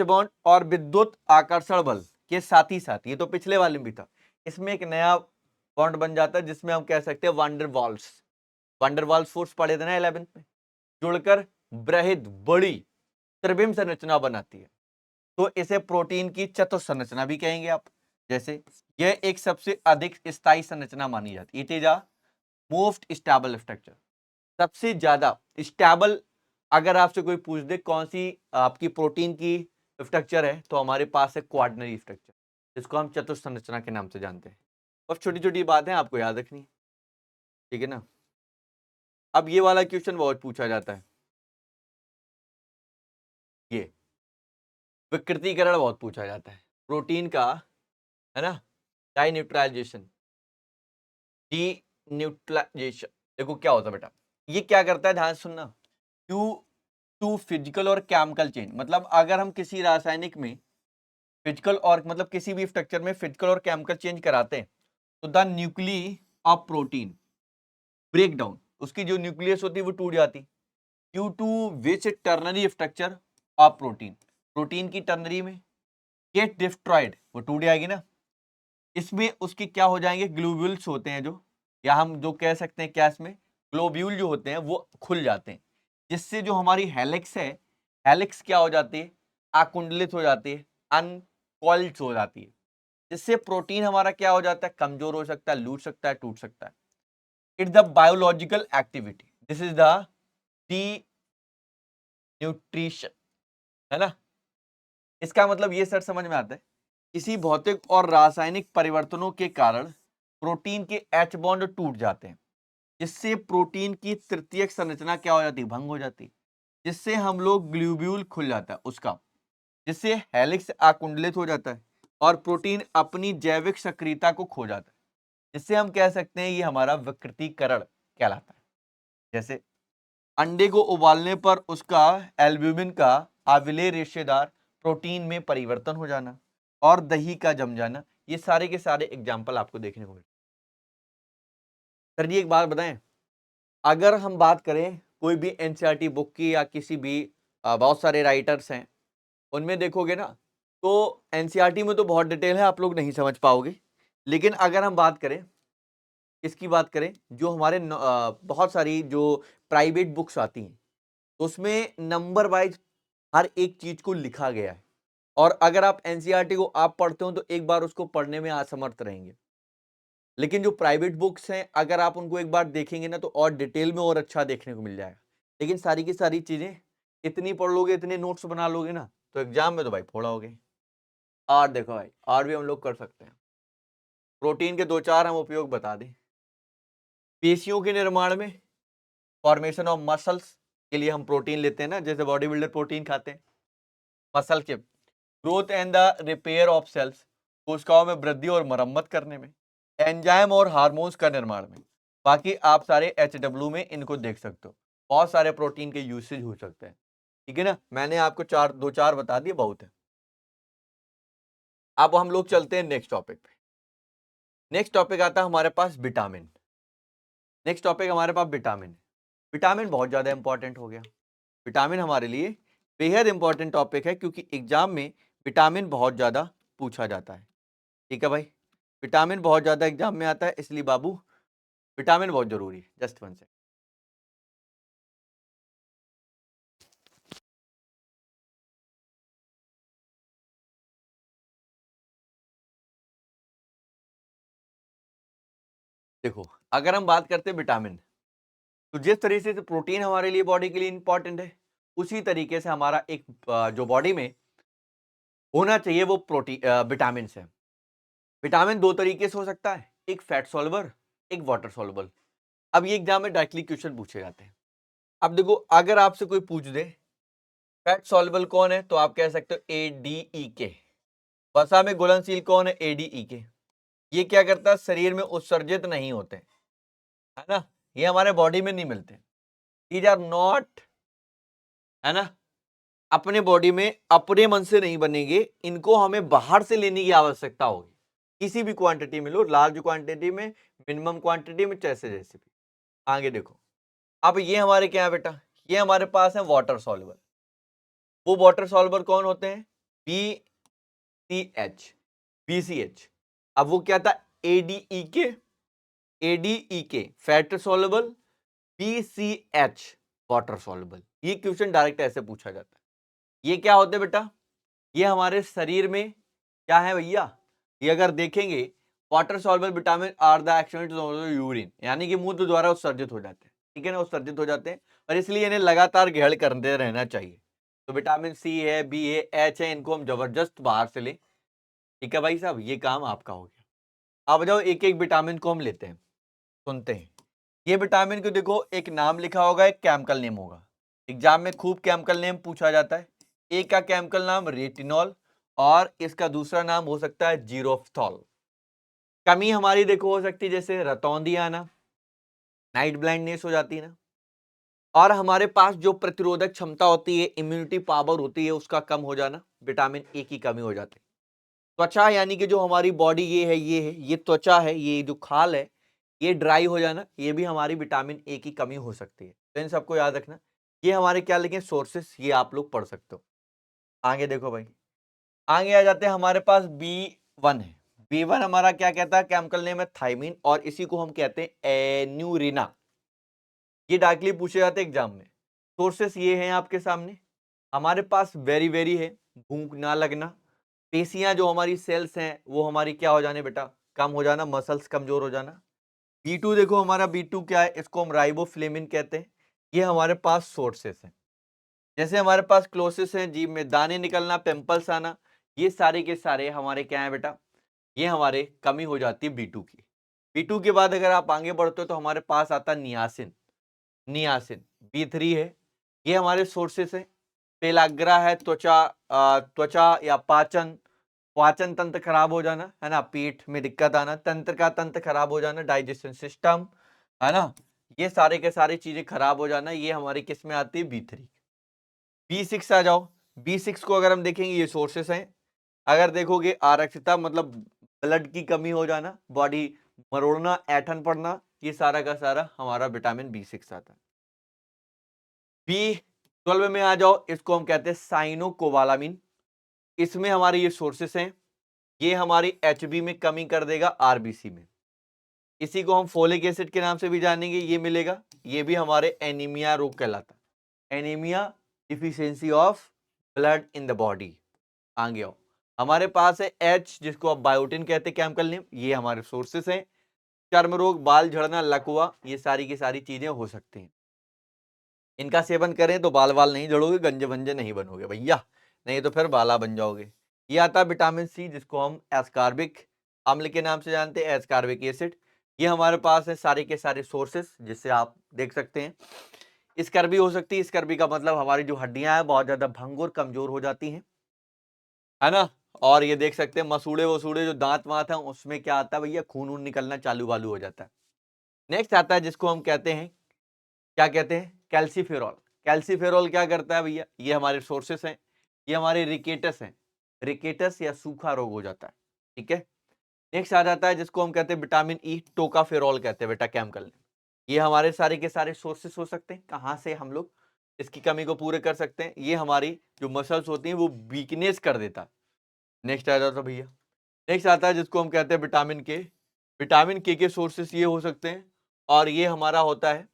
बॉन्ड और विद्युत आकर्षण बल के साथ ही साथ, ये तो पिछले वाले में भी था, इसमें एक नया बॉन्ड बन जाता है जिसमें हम कह सकते हैं वंडरवाल्स फोर्स पढ़े थे ना 11th में, जुड़कर बृहद बड़ी त्रिविम संरचना बनाती है। तो इसे प्रोटीन की चतुर्थ संरचना भी कहेंगे आप। जैसे यह एक सबसे अधिक स्थायी संरचना मानी जाती है, it is a most stable structure. सबसे ज्यादा स्टेबल अगर आपसे कोई पूछ दे कौन सी आपकी प्रोटीन की स्ट्रक्चर है, तो हमारे पास है क्वाडर्नरी स्ट्रक्चर, जिसको हम चतुर्थ संरचना के नाम से जानते हैं। बस छोटी छोटी बातें आपको याद रखनी है, ठीक है ना। अब ये वाला क्वेश्चन बहुत पूछा जाता है, ये विकृतीकरण बहुत पूछा जाता है प्रोटीन का, है ना, डाई न्यूट्रलाइजेशन। देखो क्या होता है बेटा, ये क्या करता है, ध्यान से सुनना। टू टू फिजिकल और केमिकल चेंज, मतलब अगर हम किसी रासायनिक में फिजिकल और मतलब किसी भी स्ट्रक्चर में फिजिकल और केमिकल चेंज कराते हैं, तो the nucleus of protein break down, उसकी जो न्यूक्लियस होती है वो टूट जाती, due to which ternary structure of protein की टर्नरी में गेट डिस्ट्रॉयड, वो टूट जाएगी ना। इसमें उसके क्या हो जाएंगे, ग्लोब्यूल्स होते हैं जो, या हम जो कह सकते हैं क्या, इसमें ग्लोब्यूल जो होते हैं वो खुल जाते हैं, जिससे जो हमारी हेलिक्स है, हेलिक्स क्या हो जाती है, आकुंडलित हो जाती है, अनकॉइल्ड हो जाती है, जिससे प्रोटीन हमारा क्या हो जाता है, कमजोर हो सकता है, लूट सकता है, टूट सकता है। It's the biological activity, this is the D nutrition, है ना। इसका मतलब ये सर समझ में आता है, किसी भौतिक और रासायनिक परिवर्तनों के कारण प्रोटीन के एच बॉन्ड टूट जाते हैं, जिससे प्रोटीन की तृतीयक संरचना क्या हो जाती है, भंग हो जाती है, जिससे हम लोग ग्लोब्यूल खुल जाता है उसका, जिससे हेलिक्स आकुंडलित हो जाता है और प्रोटीन अपनी जैविक सक्रियता को खो जाता है, जिससे हम कह सकते हैं ये हमारा विकृतीकरण कहलाता है। जैसे अंडे को उबालने पर उसका एल्ब्यूमिन का अविलेय रेशेदार प्रोटीन में परिवर्तन हो जाना और दही का जम जाना, ये सारे के सारे एग्जाम्पल आपको देखने को मिलते हैं। सर जी एक बात बताएं, अगर हम बात करें कोई भी एनसीईआरटी बुक की या किसी भी बहुत सारे राइटर्स हैं उनमें देखोगे ना, तो एनसीईआरटी में तो बहुत डिटेल है, आप लोग नहीं समझ पाओगे। लेकिन अगर हम बात करें, इसकी बात करें, जो हमारे बहुत सारी जो प्राइवेट बुक्स आती हैं, तो उसमें नंबर वाइज हर एक चीज को लिखा गया है, और अगर आप एनसीईआरटी को आप पढ़ते हो तो एक बार उसको पढ़ने में असमर्थ रहेंगे। लेकिन जो प्राइवेट बुक्स हैं अगर आप उनको एक बार देखेंगे ना, तो और डिटेल में और अच्छा देखने को मिल जाएगा। लेकिन सारी की सारी चीजें इतनी पढ़ लोगे, इतने नोट्स बना लोगे ना, तो एग्जाम में तो भाई फोड़ोगे। और देखो भाई, और भी हम लोग कर सकते हैं, प्रोटीन के दो चार हम उपयोग बता दें। पेशियों के निर्माण में, फॉर्मेशन ऑफ मसल्स के लिए हम प्रोटीन लेते हैं ना, जैसे बॉडी बिल्डर प्रोटीन खाते हैं। मसल के growth and the repair of cells, कोशिकाओं में वृद्धि और मरम्मत करने में। एंजाइम और हार्मोन्स का निर्माण में। बाकी आप सारे HW में इनको देख सकते हो, बहुत सारे प्रोटीन के यूसेज हो सकते हैं, ठीक है ना। मैंने आपको दो चार बता दिए, बहुत है। अब हम लोग चलते हैं नेक्स्ट टॉपिक पे। नेक्स्ट टॉपिक आता है हमारे पास विटामिन। नेक्स्ट टॉपिक हमारे पास विटामिन। विटामिन बहुत ज्यादा इंपॉर्टेंट हो गया। विटामिन हमारे लिए बेहद इंपॉर्टेंट टॉपिक है क्योंकि एग्जाम में विटामिन बहुत ज्यादा पूछा जाता है। ठीक है भाई, विटामिन बहुत ज्यादा एग्जाम में आता है, इसलिए बाबू विटामिन बहुत जरूरी है। Just one second. देखो, अगर हम बात करते हैं विटामिन, तो जिस तरीके से प्रोटीन हमारे लिए बॉडी के लिए इंपॉर्टेंट है, उसी तरीके से हमारा एक जो बॉडी में होना चाहिए वो प्रोटीन विटामिन है। विटामिन दो तरीके से हो सकता है, एक फैट सॉल्वर, एक वाटर सॉल्युबल। अब ये एग्जाम में डायरेक्टली क्वेश्चन पूछे जाते हैं। अब देखो, अगर आपसे कोई पूछ दे फैट सॉल्युबल कौन है, तो आप कह सकते हो ADEK। वसा में घुलनशील कौन है, ADEK। ये क्या करता है, शरीर में उत्सर्जित नहीं होते, है ना, ये हमारे बॉडी में नहीं मिलते। दीज आर नॉट, है ना, अपने बॉडी में अपने मन से नहीं बनेंगे, इनको हमें बाहर से लेने की आवश्यकता होगी। किसी भी क्वांटिटी में लो, लार्ज क्वांटिटी में, मिनिमम क्वांटिटी में, जैसे जैसे भी। आगे देखो, अब ये हमारे क्या है बेटा, ये हमारे पास है वाटर सॉल्युबल। वो वाटर सॉल्युबल कौन होते हैं, BCH। अब वो क्या था, ADEK, ADEK fat soluble, BCH water soluble. ये क्वेश्चन डायरेक्ट ऐसे पूछा जाता है। ये क्या होते हैं बेटा, ये हमारे शरीर में क्या है भैया, ये अगर देखेंगे, water soluble vitamin are the excreted urine, यानी कि मूत्र द्वारा उत्सर्जित हो जाते हैं। ठीक है ना, उत्सर्जित हो जाते हैं, और इसलिए इन्हें लगातार ग्रहण करते रहना चाहिए। तो विटामिन सी है, बी है, एच है, इनको हम जबरदस्त बाहर से लें। ठीक है भाई साहब, ये काम आपका हो गया। अब जाओ, एक एक विटामिन को हम लेते हैं, सुनते हैं। ये विटामिन को देखो, एक नाम लिखा होगा, एक केमिकल नेम होगा। एग्जाम में खूब केमिकल नेम पूछा जाता है। एक का केमिकल नाम रेटिनॉल, और इसका दूसरा नाम हो सकता है जीरोफ्थॉल। कमी हमारी देखो हो सकती है जैसे रतौंधी आना, नाइट ब्लाइंडनेस हो जाती है ना, और हमारे पास जो प्रतिरोधक क्षमता होती है, इम्यूनिटी पावर होती है, उसका कम हो जाना, विटामिन ए की कमी हो जाती है। त्वचा, यानी कि जो हमारी बॉडी ये त्वचा है, ये जो खाल है, ये ड्राई हो जाना, ये भी हमारी विटामिन ए की कमी हो सकती है। तो इन सबको याद रखना। ये हमारे क्या लिखे सोर्सेस, ये आप लोग पढ़ सकते हो। आगे देखो भाई, आगे आ जाते हैं, हमारे पास B1 है। B1 हमारा क्या कहता है, केमिकल नेम है थायमिन, और इसी को हम कहते हैं एन्यूरिना। ये डायरेक्टली पूछे जाते हैं एग्जाम में। सोर्सेस ये हैं आपके सामने। हमारे पास वेरी वेरी है, भूख ना लगना, पेशियां जो हमारी सेल्स हैं वो हमारी क्या हो जाने बेटा, कम हो जाना, मसल्स कमजोर हो जाना। B2 देखो, हमारा B2 क्या है, इसको हम राइबोफ्लेविन कहते हैं। ये हमारे पास सोर्सेस हैं। जैसे हमारे पास क्लोसिस है, जीभ में दाने निकलना, पिंपल्स आना, ये सारे के सारे हमारे क्या है बेटा, ये हमारे कमी हो जाती है B2 की। B2 के बाद अगर आप आगे बढ़ते हो तो हमारे पास आता है नियासिन। नियासिन B3 है। ये हमारे सोर्सेस है। पेलाग्रा है, त्वचा या पाचन, पाचन तंत्र खराब हो जाना, है ना, पेट में दिक्कत आना, तंत्र का तंत्र खराब हो जाना, डाइजेशन सिस्टम, है ना, ये सारे के सारी चीजें खराब हो जाना, ये हमारी किस में आती है, B3। B6 आ जाओ। B6 को अगर हम देखेंगे, ये सोर्सेस हैं। अगर देखोगे, आरक्षिता मतलब ब्लड की कमी हो जाना, बॉडी मरोड़ना, ऐठन पड़ना, ये सारा का सारा हमारा विटामिन B6 आता है। B12 में आ जाओ, इसको हम कहते हैं साइनोकोबालामिन। इसमें हमारे ये सोर्सेस हैं। ये हमारी HB में कमी कर देगा, RBC में। इसी को हम फोलिक एसिड के नाम से भी जानेंगे, ये मिलेगा। ये भी हमारे एनीमिया रोग कहलाता है, anaemia, deficiency of blood in the body. आगे आओ, हमारे पास है H, जिसको आप बायोटिन कहते हैं केमिकल नेम, ये हमारे सोर्सेस हैं। चर्म रोग, बाल झड़ना, लकवा, ये सारी की सारी चीजें हो सकती हैं। इनका सेवन करें तो बाल वाल नहीं झड़ोगे, गंजे भंजे नहीं बनोगे भैया, नहीं तो फिर बाला बन जाओगे। ये आता है विटामिन सी, जिसको हम एस्कॉर्बिक अम्ल के नाम से जानते हैं, एस्कॉर्बिक एसिड। ये हमारे पास है सारे के सारे सोर्सेस, जिससे आप देख सकते हैं। स्कर्वी हो सकती है, स्कर्वी का मतलब हमारी जो हड्डियां हैं बहुत ज्यादा भंगुर कमजोर हो जाती हैं, है ना। और ये देख सकते हैं, मसूड़े वसूड़े जो दांत वात हैं, उसमें क्या आता है भैया, खून वून निकलना चालू वालू हो जाता है। नेक्स्ट आता है जिसको हम कहते हैं, क्या कहते हैं, कैल्सीफेरॉल। कैल्सीफेरॉल क्या करता है भैया, ये हमारे सोर्सेस हैं। ये हमारे रिकेटस हैं, रिकेटस या सूखा रोग हो जाता है। ठीक है। नेक्स्ट आ जाता है जिसको हम कहते हैं विटामिन ई, टोकाफेरॉल कहते हैं बेटा केमिकल। ये हमारे सारे के सारे सोर्सेस हो सकते हैं, कहां से हम लोग, इसकी कमी को पूरे कर सकते हैं। ये हमारी जो मसल्स होती हैं वो वीकनेस कर देता है। नेक्स्ट आ जाता भैया, नेक्स्ट आता है जिसको हम कहते हैं विटामिन के। विटामिन के सोर्सेस ये हो सकते हैं, और ये हमारा होता है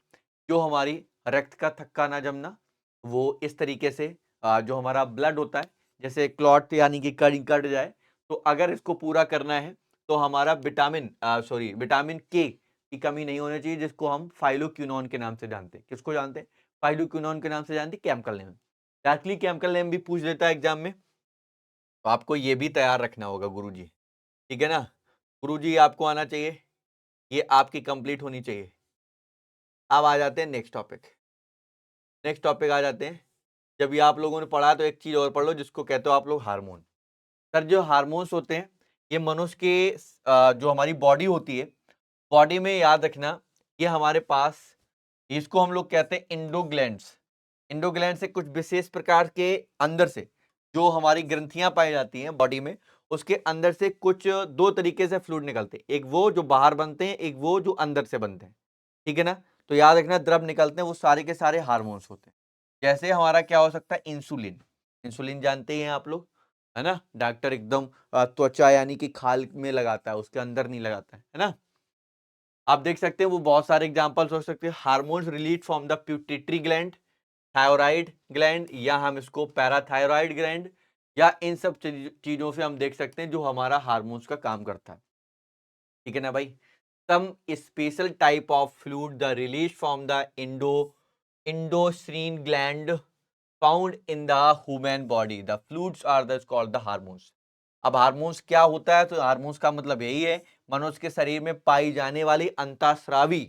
जो हमारी रक्त का थक्का ना जमना, वो इस तरीके से जो हमारा ब्लड होता है जैसे क्लॉट यानी कि कट जाए, तो अगर इसको पूरा करना है तो हमारा विटामिन के की कमी नहीं होनी चाहिए, जिसको हम फाइलोक्विनोन के नाम से जानते हैं। किसको जानते हैं? फाइलोक्विनोन के नाम से जानते हैं, chemical name. Directly chemical name भी पूछ देता है एग्जाम में, तो आपको ये भी तैयार रखना होगा गुरुजी, ठीक है ना। गुरुजी आपको आना चाहिए, ये आपकी कंप्लीट होनी चाहिए। अब आ जाते हैं नेक्स्ट टॉपिक। नेक्स्ट टॉपिक आ जाते हैं, जब ये आप लोगों ने पढ़ा तो एक चीज और पढ़ लो जिसको कहते हो आप लोग हार्मोन। सर जो हार्मोन्स होते हैं ये मनुष्य के जो हमारी बॉडी होती है, बॉडी में याद रखना ये हमारे पास, इसको हम लोग कहते हैं इंडोग्लैंड्स। इंडोग्लैंड से कुछ विशेष प्रकार के अंदर से जो हमारी ग्रंथियां पाई जाती हैं बॉडी में, उसके अंदर से कुछ दो तरीके से फ्लूइड निकलते हैं, एक वो जो बाहर बनते हैं, एक वो जो अंदर से बनते हैं, ठीक है ना। तो याद रखना द्रव निकलते हैं वो सारे के सारे हार्मोन्स होते हैं। जैसे हमारा क्या हो सकता है, इंसुलिन। इंसुलिन जानते हैं आप लोग, है ना। डॉक्टर एकदम त्वचा यानी कि खाल में लगाता है, उसके अंदर नहीं लगाता है ना। आप देख सकते हैं वो बहुत सारे एग्जांपल्स हो सकते हैं। Hormones release from the pituitary gland, thyroid gland, या हम इसको पैराथायराइड ग्लैंड, या इन सब चीजों से हम देख सकते हैं जो हमारा हार्मोन्स का काम करता है, ठीक है ना भाई। some special type of fluid the release from the endocrine gland found in the human body, the fluids are the called the hormones। अब हार्मोन्स क्या होता है, तो हार्मोन्स का मतलब यही है मनुष्य के शरीर में पाई जाने वाली अंतःस्रावी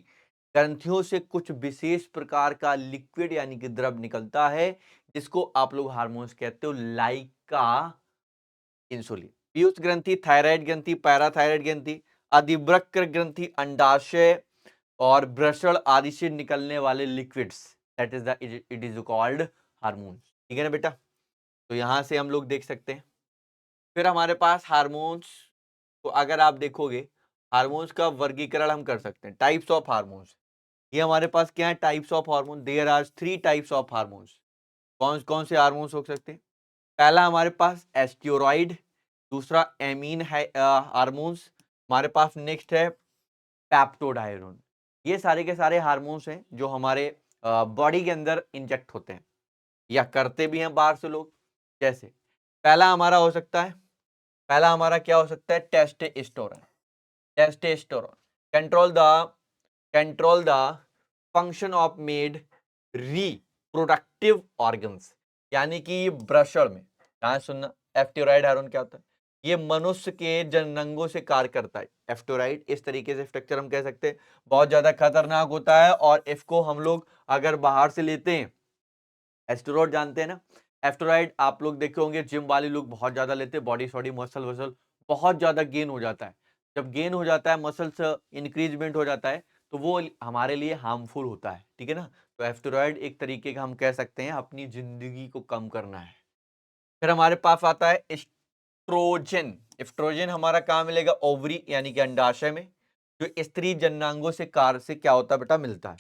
ग्रंथियों से कुछ विशेष प्रकार का लिक्विड यानी कि द्रव निकलता है, जिसको आप लोग हार्मोन्स कहते हो, लाइक का इंसुलिन, पीयूष ग्रंथि, थायराइड ग्रंथि, पैराथायराइड ग्रंथि, अधिवृक्क ग्रंथि, अंडाशय और वृषण आदि से निकलने वाले liquids, that is the it is called hormones, ठीक है ना बेटा। तो यहां से हम लोग देख सकते हैं। फिर हमारे पास हार्मोन्स को अगर आप देखोगे, हार्मोन्स का वर्गीकरण हम कर सकते हैं, टाइप्स ऑफ हार्मोन्स। ये हमारे पास क्या है, types of hormone, there are 3 types of hormones. कौन कौन से हार्मोन्स हो सकते हैं? पहला हमारे पास एस्टेरॉइड, दूसरा एमीन है हार्मोन्स, हमारे पास नेक्स्ट है पेप्टोडायरोन। ये सारे के सारे हार्मोन्स हैं जो हमारे बॉडी के अंदर इंजेक्ट होते हैं या करते भी हैं बाहर से लोग। जैसे पहला हमारा हो सकता है, पहला हमारा क्या हो सकता है, testosterone. Testosterone control the function of made reproductive organs, यानी कि वृषण में, कहां सुनना, एस्टेरॉइड हार्मोन क्या होता है, ये मनुष्य के जननांगों से कार्य करता है। एस्टेरॉइड इस तरीके से स्ट्रक्चर हम कह सकते हैं, बहुत ज्यादा खतरनाक होता है, और इसको हम लोग अगर बाहर से लेते हैं, एस्टेरॉइड जानते हैं ना, एस्टेरॉइड आप लोग देखे होंगे जिम वाले लोग बहुत ज्यादा लेते हैं, बॉडी सॉडी मसल वसल बहुत ज्यादा गेन हो जाता है। जब गेन हो जाता है, मसल्स इंक्रीजमेंट हो जाता है, तो वो हमारे लिए हार्मफुल होता है, ठीक है ना। तो एस्टेरॉइड एक तरीके का हम कह सकते हैं अपनी जिंदगी को कम करना है। फिर हमारे पास आता है एस्ट्रोजन। एस्ट्रोजन हमारा कहाँ मिलेगा, ओवरी यानी कि अंडाशय में, जो स्त्री जननांगों से कार्य से क्या होता है बेटा, मिलता है।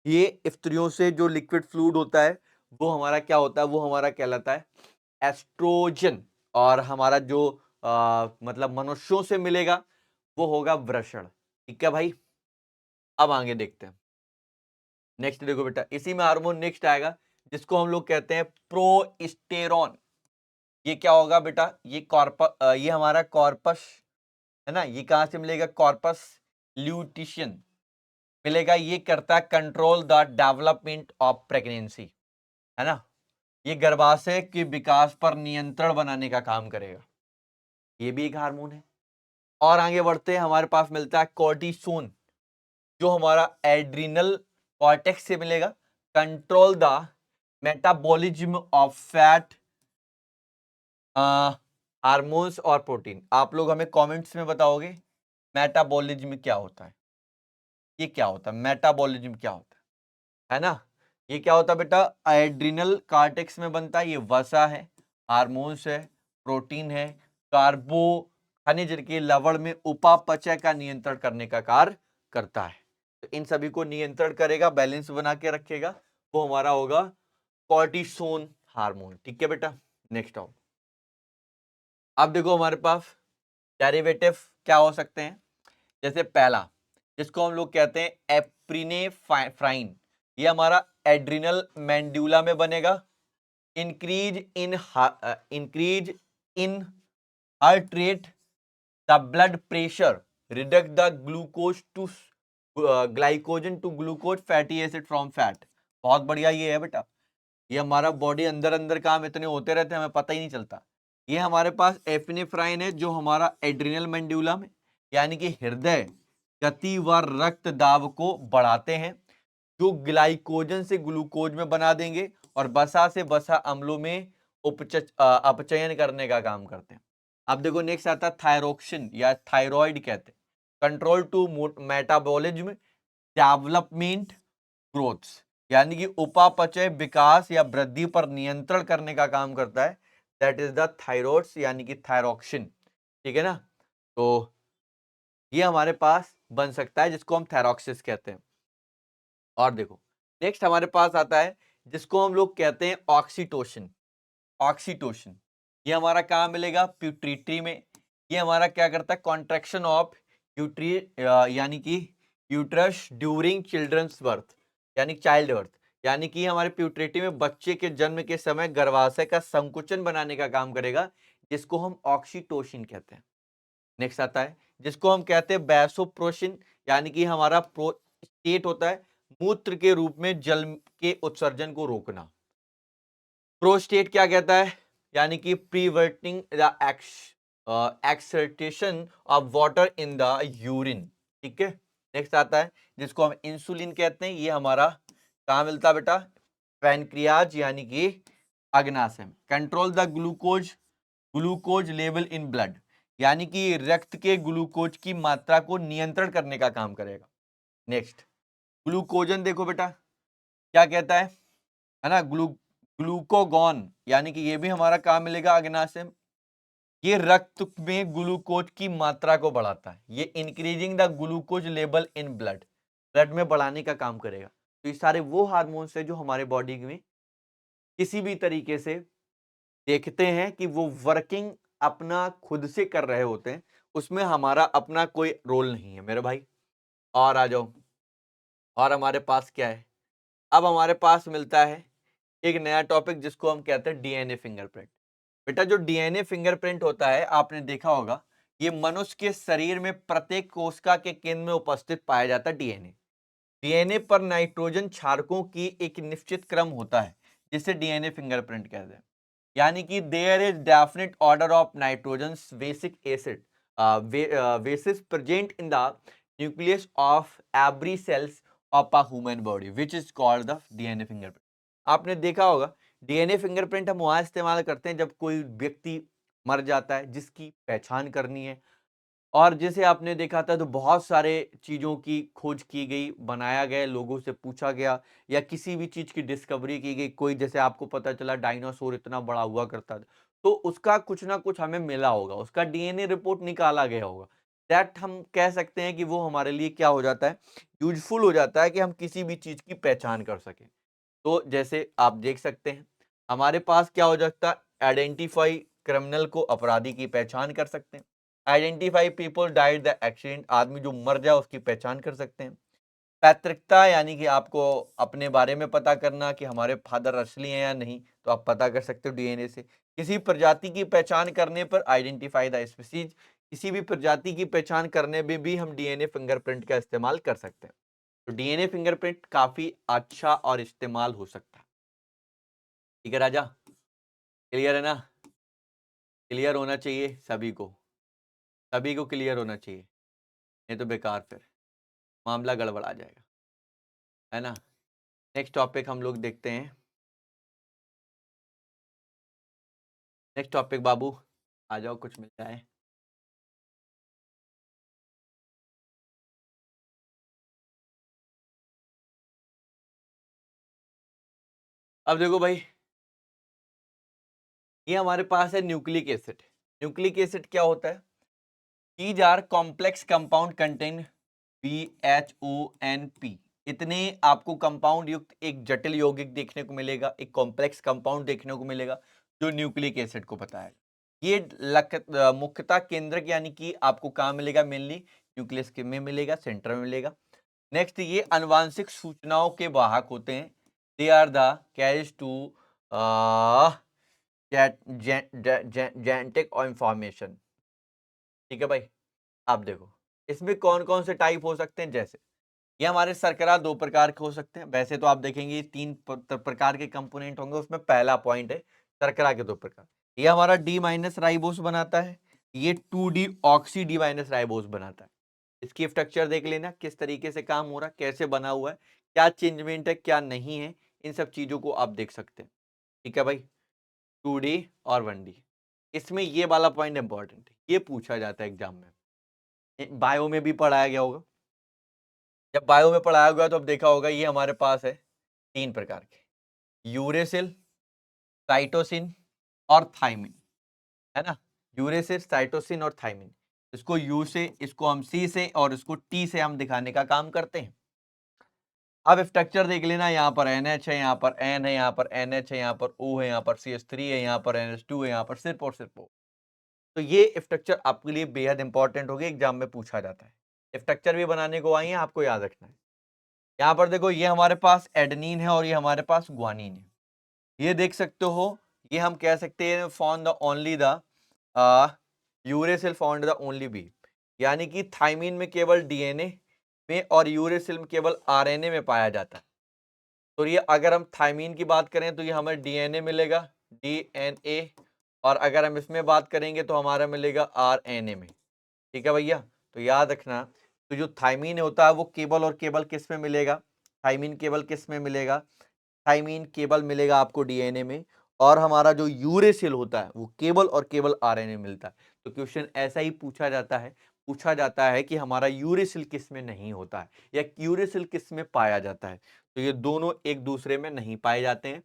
ये स्त्रियों से जो लिक्विड फ्लूइड होता है वो हमारा क्या होता है, वो हमारा कहलाता है एस्ट्रोजन। और हमारा जो मतलब मनुष्यों से मिलेगा वो होगा वृषण, ठीक है भाई। अब आगे देखते हैं, नेक्स्ट देखो बेटा, इसी में हार्मोन नेक्स्ट आएगा जिसको हम लोग कहते हैं प्रोस्टेरॉन। ये क्या होगा बेटा, ये कॉर्पस, ये हमारा कॉर्पस है ना, ये कहां से मिलेगा, कॉर्पस ल्यूटिशियन मिलेगा। ये करता है control the development of pregnancy, है ना। ये गर्भाशय के विकास पर नियंत्रण बनाने का काम करेगा, ये भी एक हार्मोन है। और आगे बढ़ते हैं, हमारे पास मिलता है कोर्टिसोन, जो हमारा एड्रिनल कॉर्टेक्स से मिलेगा, control the metabolism of fat, hormones और प्रोटीन। आप लोग हमें कमेंट्स में बताओगे मेटाबॉलिज्म क्या होता है, ये क्या होता है, मेटाबॉलिज्म क्या होता है ना। ये क्या होता है बेटा, एड्रिनल कार्टेक्स में बनता है, ये वसा है, हार्मोन्स है, प्रोटीन है, कार्बो खनिज के लवण में उपापचय का नियंत्रण करने का कार्य करता है। तो इन सभी को नियंत्रण करेगा, बैलेंस बना के रखेगा, वो हमारा होगा कॉर्टिसोन हार्मोन। ठीक है बेटा, नेक्स्ट आओ। अब देखो हमारे पास डेरिवेटिव क्या हो सकते हैं, जैसे पहला जिसको हम लोग कहते हैं एप्रिनेफ्राइन, ये हमारा एड्रिनल मैंड्यूला में बनेगा। Increase in heart rate, the blood pressure, reduct the glucose to glycogen to glucose fatty acid from fat. बहुत बढ़िया ये है बेटा, ये हमारा बॉडी अंदर अंदर काम इतने होते रहते हैं हमें पता ही नहीं चलता। ये हमारे पास एपिनेफ्राइन है जो हमारा एड्रिनल मेंड्यूलम है, यानी कि हृदय गति व रक्त दाब को बढ़ाते हैं, जो ग्लाइकोजन से ग्लूकोज में बना देंगे और वसा से वसा अम्लों में अपचयन करने का काम करते हैं। अब देखो नेक्स्ट आता है थायरोक्सिन या थायराइड कहते हैं, control to metabolism, development, growth, यानी कि उपापचय, विकास या वृद्धि पर नियंत्रण करने का काम करता है। दैट इज द थायरोइड्स यानी कि थायरोक्सिन। ठीक है ना, तो ये हमारे पास बन सकता है जिसको हम थायरोक्सिस कहते हैं। और देखो नेक्स्ट हमारे पास आता है जिसको हम लोग कहते हैं ऑक्सीटोसिन। ऑक्सीटोसिन ये हमारा कहाँ मिलेगा, प्यूट्रिटरी में। ये हमारा क्या करता है, कॉन्ट्रैक्शन ऑफ यूट्री यानी कि यूट्रस ड्यूरिंग चिल्ड्रंस बर्थ, यानी चाइल्ड बर्थ, यानी कि हमारे प्यूट्रिटी में बच्चे के जन्म के समय गर्भाशय का संकुचन बनाने का काम करेगा, जिसको हम ऑक्सीटोसिन कहते हैं। नेक्स्ट आता है जिसको हम कहते हैं वैसोप्रोसिन, यानी कि हमारा प्रोस्टेट होता है मूत्र के रूप में जल के उत्सर्जन को रोकना। प्रोस्टेट क्या कहता है, यानी कि preventing the excretion of water in the urine. ठीक है, नेक्स्ट आता है जिसको हम इंसुलिन कहते हैं। ये हमारा कहाँ मिलता है बेटा, पैनक्रियाज यानी कि अग्नाशय में। Control the glucose level in blood, यानी कि रक्त के ग्लूकोज की मात्रा को नियंत्रण करने का काम करेगा। नेक्स्ट ग्लूकोजन देखो बेटा क्या कहता है ना, ग्लूकोगॉन, यानी कि ये भी हमारा काम मिलेगा अग्नाशय में। ये रक्त में ग्लूकोज की मात्रा को बढ़ाता है, ये increasing the glucose level in blood, blood में बढ़ाने का काम करेगा। तो ये सारे वो हार्मोन्स है जो हमारे बॉडी में किसी भी तरीके से देखते हैं कि वो वर्किंग अपना खुद से कर रहे होते हैं, उसमें हमारा अपना कोई रोल नहीं है मेरे भाई। और आ जाओ, और हमारे पास क्या है, अब हमारे पास मिलता है एक नया टॉपिक जिसको हम कहते हैं डीएनए फिंगरप्रिंट। बेटा जो डीएनए फिंगरप्रिंट होता है आपने देखा होगा, ये मनुष्य के शरीर में प्रत्येक कोशिका के केंद्र में उपस्थित पाया जाता है डीएनए। डीएनए पर नाइट्रोजन क्षारकों की एक निश्चित क्रम होता है जिसे डीएनए फिंगरप्रिंट कहते हैं, यानी कि there is definite order of nitrogen basic acid basis present in the nucleus of every cells of a human body which is called the DNA fingerprint. आपने देखा होगा डीएनए फिंगरप्रिंट हम वहां इस्तेमाल करते हैं जब कोई व्यक्ति मर जाता है जिसकी पहचान करनी है, और जैसे आपने देखा था तो बहुत सारे चीज़ों की खोज की गई, बनाया गया, लोगों से पूछा गया, या किसी भी चीज़ की डिस्कवरी की गई। कोई जैसे आपको पता चला डायनासोर इतना बड़ा हुआ करता था, तो उसका कुछ ना कुछ हमें मिला होगा, उसका डीएनए रिपोर्ट निकाला गया होगा। दैट हम कह सकते हैं कि वो हमारे लिए क्या हो जाता है, यूजफुल हो जाता है कि हम किसी भी चीज़ की पहचान कर सकें। तो जैसे आप देख सकते हैं हमारे पास क्या हो जाता है, आइडेंटिफाई क्रिमिनल को, अपराधी की पहचान कर सकते हैं। Identify people died the accident, आदमी जो मर जाए उसकी पहचान कर सकते हैं। पैतृकता यानी कि आपको अपने बारे में पता करना कि हमारे फादर असली हैं या नहीं, तो आप पता कर सकते हो डीएनए से। किसी प्रजाति की पहचान करने पर आइडेंटिफाई द स्पीसीज, किसी भी प्रजाति की पहचान करने में भी हम डीएनए फिंगरप्रिंट का इस्तेमाल कर सकते हैं। तो डीएनए फिंगरप्रिंट काफी अच्छा और इस्तेमाल हो सकता है। ठीक है राजा, क्लियर है ना, क्लियर होना चाहिए सभी को, सभी को क्लियर होना चाहिए, नहीं तो बेकार फिर मामला गड़बड़ा जाएगा, है ना। नेक्स्ट टॉपिक हम लोग देखते हैं। नेक्स्ट टॉपिक बाबू आ जाओ, कुछ मिल जाए। अब देखो भाई, ये हमारे पास है न्यूक्लिक एसिड। न्यूक्लिक एसिड क्या होता है, these are complex compound contain BHONP, इतने आपको कंपाउंड युक्त एक जटिल यौगिक देखने को मिलेगा, एक कॉम्प्लेक्स कंपाउंड देखने को मिलेगा जो न्यूक्लिक एसिड को बताएगा। ये मुख्यतः केंद्रक यानी कि आपको कहाँ मिलेगा, मेनली न्यूक्लियस के में मिलेगा, सेंटर में मिलेगा। नेक्स्ट, ये अनुवांशिक सूचनाओं के वाहक होते हैं। They are the carriage to genetic information. ठीक है भाई, आप देखो इसमें कौन कौन से टाइप हो सकते हैं। जैसे ये हमारे शर्करा दो प्रकार के हो सकते हैं। वैसे तो आप देखेंगे तीन प्रकार के कंपोनेंट होंगे, उसमें पहला पॉइंट है शर्करा के दो प्रकार। ये हमारा डी माइनस राइबोस बनाता है, ये 2D oxy D minus ribose बनाता है। इसकी स्ट्रक्चर देख लेना किस तरीके से काम हो रहा है, कैसे बना हुआ है, क्या चेंजमेंट है क्या नहीं है, इन सब चीजों को आप देख सकते हैं। ठीक है भाई, 2D और 1D। इसमें ये वाला पॉइंट इंपॉर्टेंट है, ये पूछा जाता है एग्जाम में, बायो में भी पढ़ाया गया होगा। जब बायो में पढ़ाया गया तो अब देखा होगा, ये हमारे पास है तीन प्रकार के, यूरेसिल, साइटोसिन और थाइमिन, है ना। यूरेसिल, साइटोसिन और थाइमिन, इसको यू से, इसको हम सी से और इसको टी से हम दिखाने का काम करते हैं। अब स्ट्रक्चर देख लेना, यहाँ पर NH है, यहाँ पर N है, यहाँ पर NH है, यहाँ पर O है, यहाँ पर CH3 है, यहाँ पर NH2 है, यहाँ पर सिर्फ और सिर्फ O। तो ये स्ट्रक्चर आपके लिए बेहद इंपॉर्टेंट होगी, एग्जाम में पूछा जाता है। स्ट्रक्चर भी बनाने को आई है, आपको याद रखना है। यहाँ पर देखो, ये हमारे पास एडेनिन है और ये हमारे पास ग्वानिन है। ये देख सकते हो, ये हम कह सकते हैं found the only the uracil found the only B, यानी कि थाइमिन में केवल DNA में और यूरेसिल में केवल RNA में पाया जाता है। तो ये अगर हम थाइमिन की बात करें तो ये हमें DNA मिलेगा, DNA, और अगर हम इसमें बात करेंगे तो हमारा मिलेगा RNA में। ठीक है भैया, तो याद रखना, तो जो थाइमिन होता है वो केवल और केवल किस में मिलेगा, थाइमिन केवल किस में मिलेगा, थाइमिन केवल मिलेगा आपको DNA में, और हमारा जो यूरेसिल होता है वो केवल और केवल RNA मिलता है। तो क्वेश्चन ऐसा ही पूछा जाता है कि हमारा यूरेसिल किस में नहीं होता है या यूरेसिल किस में पाया जाता है। तो ये दोनों एक दूसरे में नहीं पाए जाते हैं,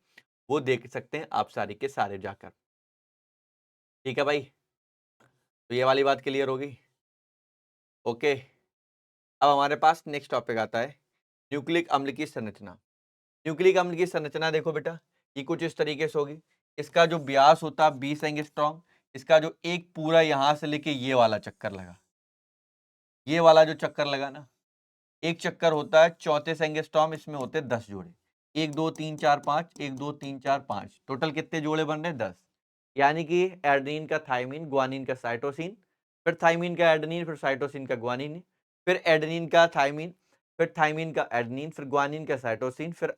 वो देख सकते हैं आप सारे के सारे जाकर। ठीक है भाई, तो ये वाली बात क्लियर होगी। ओके, अब हमारे पास नेक्स्ट टॉपिक आता है न्यूक्लिक अम्ल की संरचना। न्यूक्लिक अम्ल की संरचना देखो बेटा, ये कुछ इस तरीके से होगी। इसका जो व्यास होता है 20 एंगस्ट्रॉम, इसका जो एक पूरा यहां से लेके ये वाला चक्कर लगा, ये वाला जो चक्कर लगा ना, एक चक्कर होता है 34 एंगस्ट्रॉम, इसमें होते हैं 10 जोड़े, 1 2 3 4 5, 1 2 3 4 5, टोटल कितने जोड़े बन रहे हैं, 10। यानी कि एडेनिन का थाइमिन, ग्वानिन का साइटोसिन, फिर थाइमिन का एडेनिन, फिर साइटोसिन का ग्वानिन, फिर एडेनिन का थाइमिन, फिर थाइमिन का एडेनिन, फिर ग्वानिन का साइटोसिन, फिर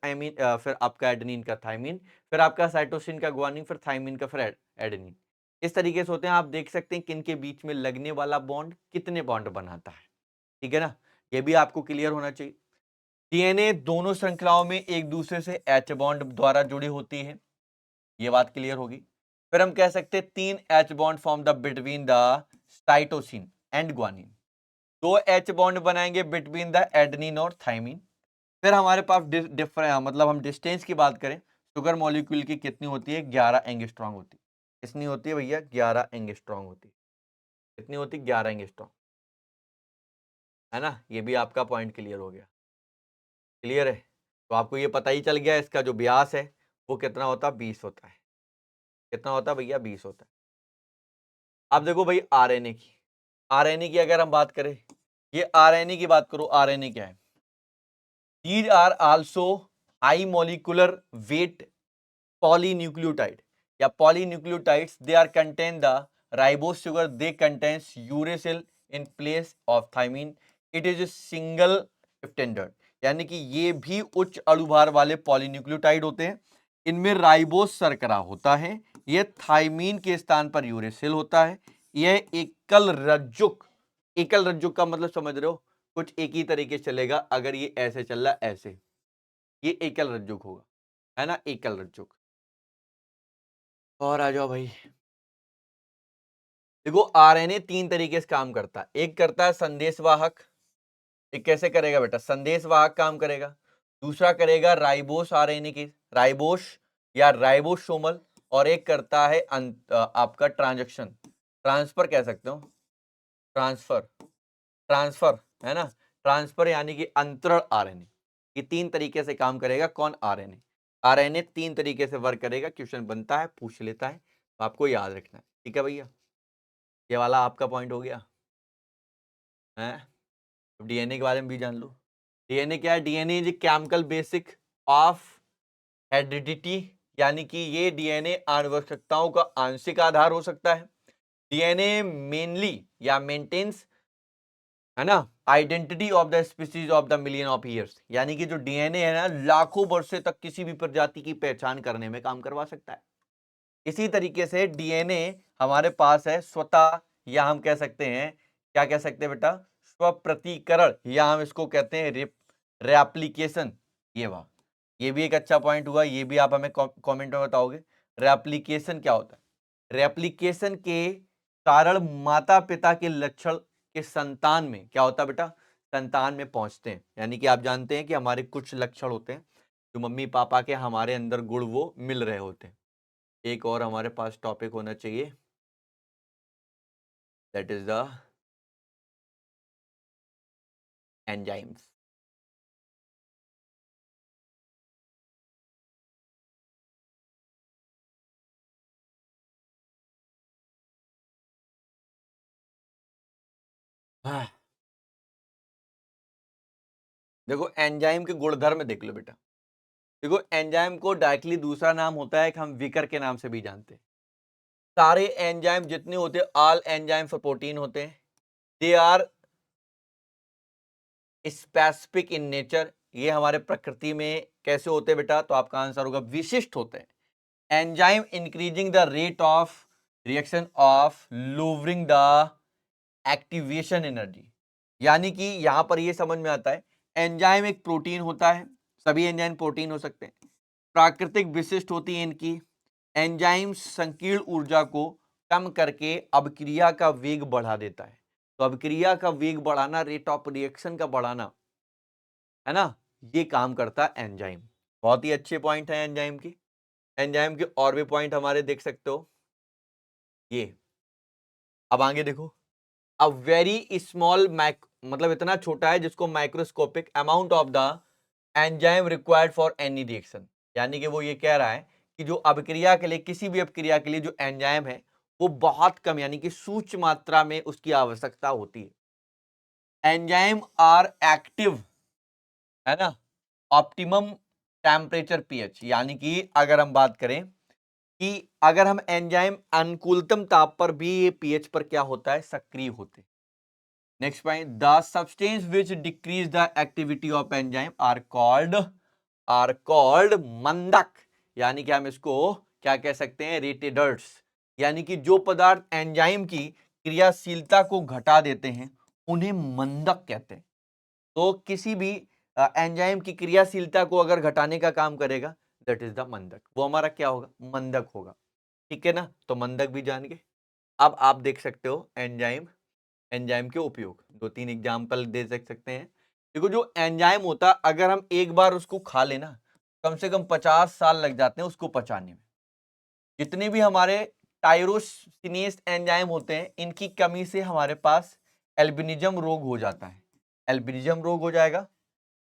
फिर आपका एडेनिन का थाइमिन, फिर आपका साइटोसिन का ग्वानिन, फिर थाइमिन का फिर एडेनिन। इस तरीके से होते हैं। आप देख सकते हैं कि इनके बीच में लगने वाला बॉन्ड कितने बॉन्ड बनाता है। ठीक है ना, ये भी आपको क्लियर होना चाहिए। DNA दोनों श्रृंखलाओं में एक दूसरे से H बॉन्ड द्वारा जुड़ी होती है, ये बात क्लियर होगी। फिर हम कह सकते हैं 3 H bond form the between the cytosine and guanine, 2 H bond बनाएंगे बिटवीन द एडेनिन और थाइमिन। फिर हमारे पास मतलब हम डिस्टेंस की बात करें, शुगर मॉलिक्यूल की कितनी होती है, 11 एंगस्ट्रॉम होती है। कितनी होती है भैया, 11 एंगस्ट्रॉम होती है। कितनी होती है, 11 एंगस्ट्रॉम, है ना। ये भी आपका पॉइंट क्लियर हो गया। क्लियर है, तो आपको ये पता ही चल गया इसका जो व्यास है वो कितना होता है, 20 होता है। कितना होता है भैया, 20 होता है। अब देखो भाई आरएनए की अगर हम बात करें, ये आरएनए की बात करो, आरएनए क्या है, these are also high molecular weight polynucleotide या polynucleotides, they are contain the ribose sugar, they contains uracil in place of thymine, it is a single standard, यानी कि ये भी उच्च अणुभार वाले पॉलीन्यूक्लियोटाइड होते हैं। इनमें राइबोस शर्करा होता है, यह थाइमीन के स्थान पर यूरेसिल होता है। यह एकल रज्जुक का मतलब समझ रहे हो, कुछ एक ही तरीके से चलेगा। अगर ये ऐसे चल रहा है, ऐसे, ये एकल रज्जुक होगा, है ना, एकल रज्जुक। और आ जाओ भाई, देखो आरएनए तीन तरीके से काम करता है। एक करता है संदेशवाहक, एक कैसे करेगा बेटा, संदेशवाहक काम करेगा। दूसरा करेगा राइबोस आरएनए की, राइबोस या राइबोसोमल। और एक करता है आपका ट्रांसफर कह सकते हो, ट्रांसफर, है ना, ट्रांसफर यानी कि अंतरण आरएनए। ये 3 तरीके से काम करेगा। कौन? आरएनए। आरएनए 3 तरीके से वर्क करेगा। क्वेश्चन बनता है, पूछ लेता है, तो आपको याद रखना है। ठीक है भैया, ये वाला आपका पॉइंट हो गया है। डीएनए के बारे में भी जान लो। डीएनए क्या है? DNA is chemical basic of heredity, यानी कि ये डीएनए आवश्यकताओं का आंशिक आधार हो सकता है। डीएनए मेनली या मेंटेन्स, है ना, identity of the species of the million of years, यानी कि जो डीएनए है ना, लाखों वर्षों तक किसी भी प्रजाति की पहचान करने में काम करवा सकता है। इसी तरीके से डीएनए हमारे पास है स्वतः, या हम कह सकते हैं, क्या कह सकते हैं बेटा? स्वप्रतिकरण, या हम इसको कहते हैं रेप्लिकेशन। ये भी एक अच्छा पॉइंट हुआ, ये भी आप हमें कमेंट में बताओगे। रेप्लिकेशन क्या होता है? रेप्लिकेशन के कारण माता पिता के लक्षण के संतान में क्या होता है बेटा? संतान में पहुंचते हैं। यानी कि आप जानते हैं कि हमारे कुछ लक्षण होते हैं जो मम्मी पापा के हमारे अंदर गुण वो मिल रहे होते हैं। एक और हमारे पास टॉपिक होना चाहिए, दैट इज द एंजाइम्स। देखो एंजाइम के गुणधर्म देख लो बेटा। देखो एंजाइम को डायरेक्टली दूसरा नाम होता है कि हम विकर के नाम से भी जानते हैं। सारे एंजाइम जितने होते हैं, ऑल एंजाइम फॉर प्रोटीन होते हैं। They are specific in nature. ये हमारे प्रकृति में कैसे होते हैं बेटा? तो आपका आंसर होगा विशिष्ट होते हैं। Enzyme increasing the rate of reaction of lowering the activation energy, यानी कि यहां पर ये समझ में आता है, एंजाइम एक प्रोटीन होता है, सभी एंजाइम प्रोटीन हो सकते हैं, प्राकृतिक विशिष्ट होती है इनकी। एंजाइम संकीर्ण ऊर्जा को कम करके अभिक्रिया का वेग बढ़ा देता है। तो अभिक्रिया का वेग बढ़ाना, रेट ऑफ रिएक्शन का बढ़ाना, है ना, ये काम करता है एंजाइम। बहुत ही अच्छे पॉइंट है एंजाइम की। एंजाइम के और भी पॉइंट हमारे देख सकते हो ये। अब आगे देखो, अ वेरी स्मॉल मतलब इतना छोटा है जिसको microscopic amount of the enzyme required for any reaction, यानी कि वो ये कह रहा है कि जो अभिक्रिया के लिए, किसी भी अभिक्रिया के लिए जो एंजाइम है वो बहुत कम, यानी कि सूक्ष्म मात्रा में उसकी आवश्यकता होती है। एंजाइम आर एक्टिव, है ना, ऑप्टिमम टेम्परेचर पीएच, यानी कि अगर हम बात करें कि अगर हम एंजाइम अनुकूलतम ताप पर भी ये पीएच पर क्या होता है? सक्रिय होते हैं। Next point, the substance which decrease the activity of enzyme are called मंदक, यानी कि हम इसको क्या कह सकते हैं? रिटेडर्स, यानी कि जो पदार्थ एंजाइम की क्रियाशीलता को घटा देते हैं उन्हें मंदक कहते हैं। तो किसी भी एंजाइम की क्रियाशीलता को अगर घटाने का काम करेगा, दैट इज द मंदक, वो हमारा क्या होगा? मंदक होगा। ठीक है ना, तो मंदक भी जान गए। अब आप देख सकते हो एंजाइम, एंजाइम के उपयोग, 2-3 एग्जाम्पल दे सकते हैं। देखो जो एंजाइम होता है, अगर हम एक बार उसको खा लेना, कम से कम 50 साल लग जाते हैं उसको पचाने में। जितने भी हमारे टायरोसिनेस एंजाइम होते हैं, इनकी कमी से हमारे पास एल्बिनिज्म रोग हो जाता है। एल्बिनिज्म रोग हो जाएगा।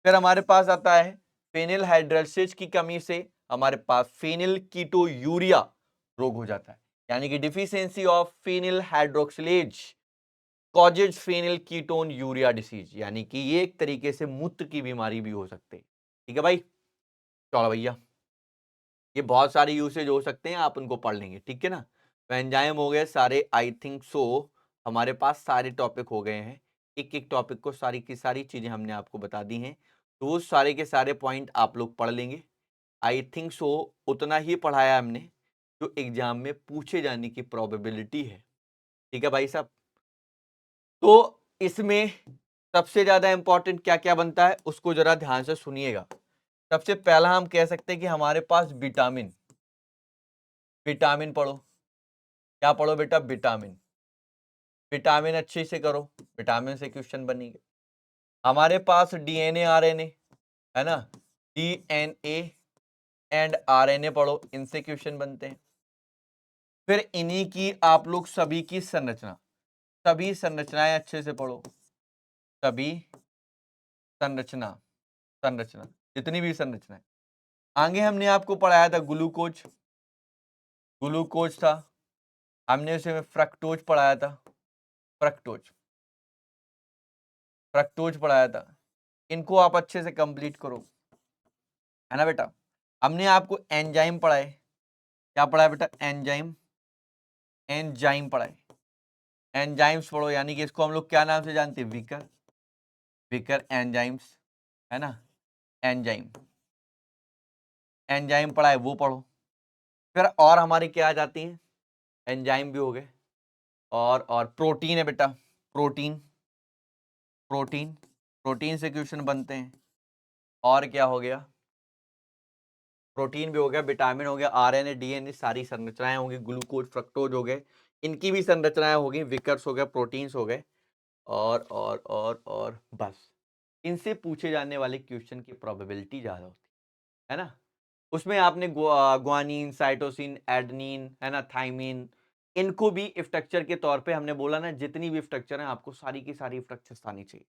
फिर हमारे पास आता है फेनिल हाइड्रोलिसिस की कमी से हमारे पास फेनिल कीटोयूरिया रोग हो जाता है, यानी कि deficiency of phenyl hydroxylase causes phenyl ketone urea disease, यानी कि ये एक तरीके से मूत्र की बीमारी भी हो सकती है। ठीक है भाई, चलो भैया, ये बहुत सारे यूसेज हो सकते हैं, आप उनको पढ़ लेंगे। ठीक है ना, तो एंजाइम हो गए सारे, आई थिंक सो हमारे पास सारे टॉपिक हो गए हैं। एक एक टॉपिक को सारी की सारी चीजें हमने आपको बता दी हैं, तो वो सारे के सारे पॉइंट आप लोग पढ़ लेंगे। आई थिंक सो उतना ही पढ़ाया हमने जो एग्जाम में पूछे जाने की प्रोबेबिलिटी है। ठीक है भाई साहब, तो इसमें सबसे ज्यादा इंपॉर्टेंट क्या क्या बनता है उसको जरा ध्यान से सुनिएगा। सबसे पहला हम कह सकते हैं कि हमारे पास विटामिन, विटामिन पढ़ो। क्या पढ़ो बेटा? विटामिन। विटामिन अच्छे से करो, विटामिन से क्वेश्चन बनेंगे। हमारे पास डीएनए आरएनए, है ना, डीएनए एंड आरएनए पढ़ो, इनसे क्वेश्चन बनते हैं। फिर इन्हीं की आप लोग सभी की संरचना, सभी संरचनाएं अच्छे से पढ़ो, सभी संरचना, संरचना जितनी भी संरचनाएं। आगे हमने आपको पढ़ाया था ग्लूकोज, ग्लूकोज था, हमने उसे फ्रक्टोज पढ़ाया था, फ्रक्टोज, फ्रक्टोज पढ़ाया था। इनको आप अच्छे से कंप्लीट करो, है ना बेटा। हमने आपको एंजाइम पढ़ाए, क्या पढ़ाया बेटा, एंजाइम, एंजाइम पढ़ाए, एंजाइम्स पढ़ो, यानी कि इसको हम लोग क्या नाम से जानते हैं, विकर, विकर एंजाइम्स, है ना, एंजाइम, एंजाइम पढ़ाए वो पढ़ो। फिर और हमारी क्या आ जाती हैं, एंजाइम भी हो गए, और प्रोटीन है बेटा, प्रोटीन, प्रोटीन, प्रोटीन से क्वेश्चन बनते हैं। और क्या हो गया, प्रोटीन भी हो गया, विटामिन हो गया, आरएनए, डीएनए, सारी संरचनाएं होंगी, ग्लूकोज, फ्रक्टोज हो गए, इनकी भी संरचनाएं होगी, विकर्स हो गए, प्रोटीन्स हो गए, और बस। इनसे पूछे जाने वाले क्वेश्चन की प्रोबेबिलिटी ज्यादा होती है ना। उसमें आपने ग्वानिन, साइटोसिन, एडेनिन, है ना, थाइमिन, इनको भी स्ट्रक्चर के तौर पे हमने बोला ना, जितनी भी स्ट्रक्चर है आपको सारी की सारी स्ट्रक्चर्स आनी चाहिए।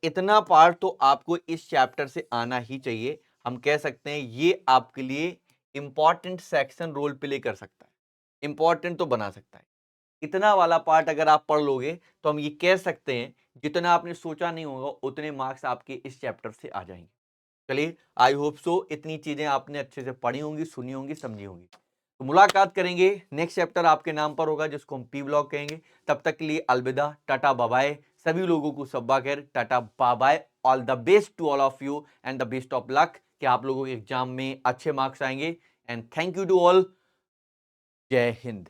इतना पार्ट तो आपको इस चैप्टर से आना ही चाहिए। हम कह सकते हैं ये आपके लिए इंपॉर्टेंट सेक्शन रोल प्ले कर सकता है, इंपॉर्टेंट तो बना सकता है। इतना वाला पार्ट अगर आप पढ़ लोगे तो हम ये कह सकते हैं जितना आपने सोचा नहीं होगा उतने मार्क्स आपके इस चैप्टर से आ जाएंगे। चलिए, आई होप सो इतनी चीजें आपने अच्छे से पढ़ी होंगी, सुनी होंगी, समझी होंगी। तो मुलाकात करेंगे, नेक्स्ट चैप्टर आपके नाम पर होगा जिसको हम पी ब्लॉक कहेंगे। तब तक के लिए अलविदा, टाटा बाय, सभी लोगों को सब्बा खैर, tata bye, all the best to all of you and the best of luck कि आप लोगों के एग्जाम में अच्छे मार्क्स आएंगे। And thank you to all, जय हिंद।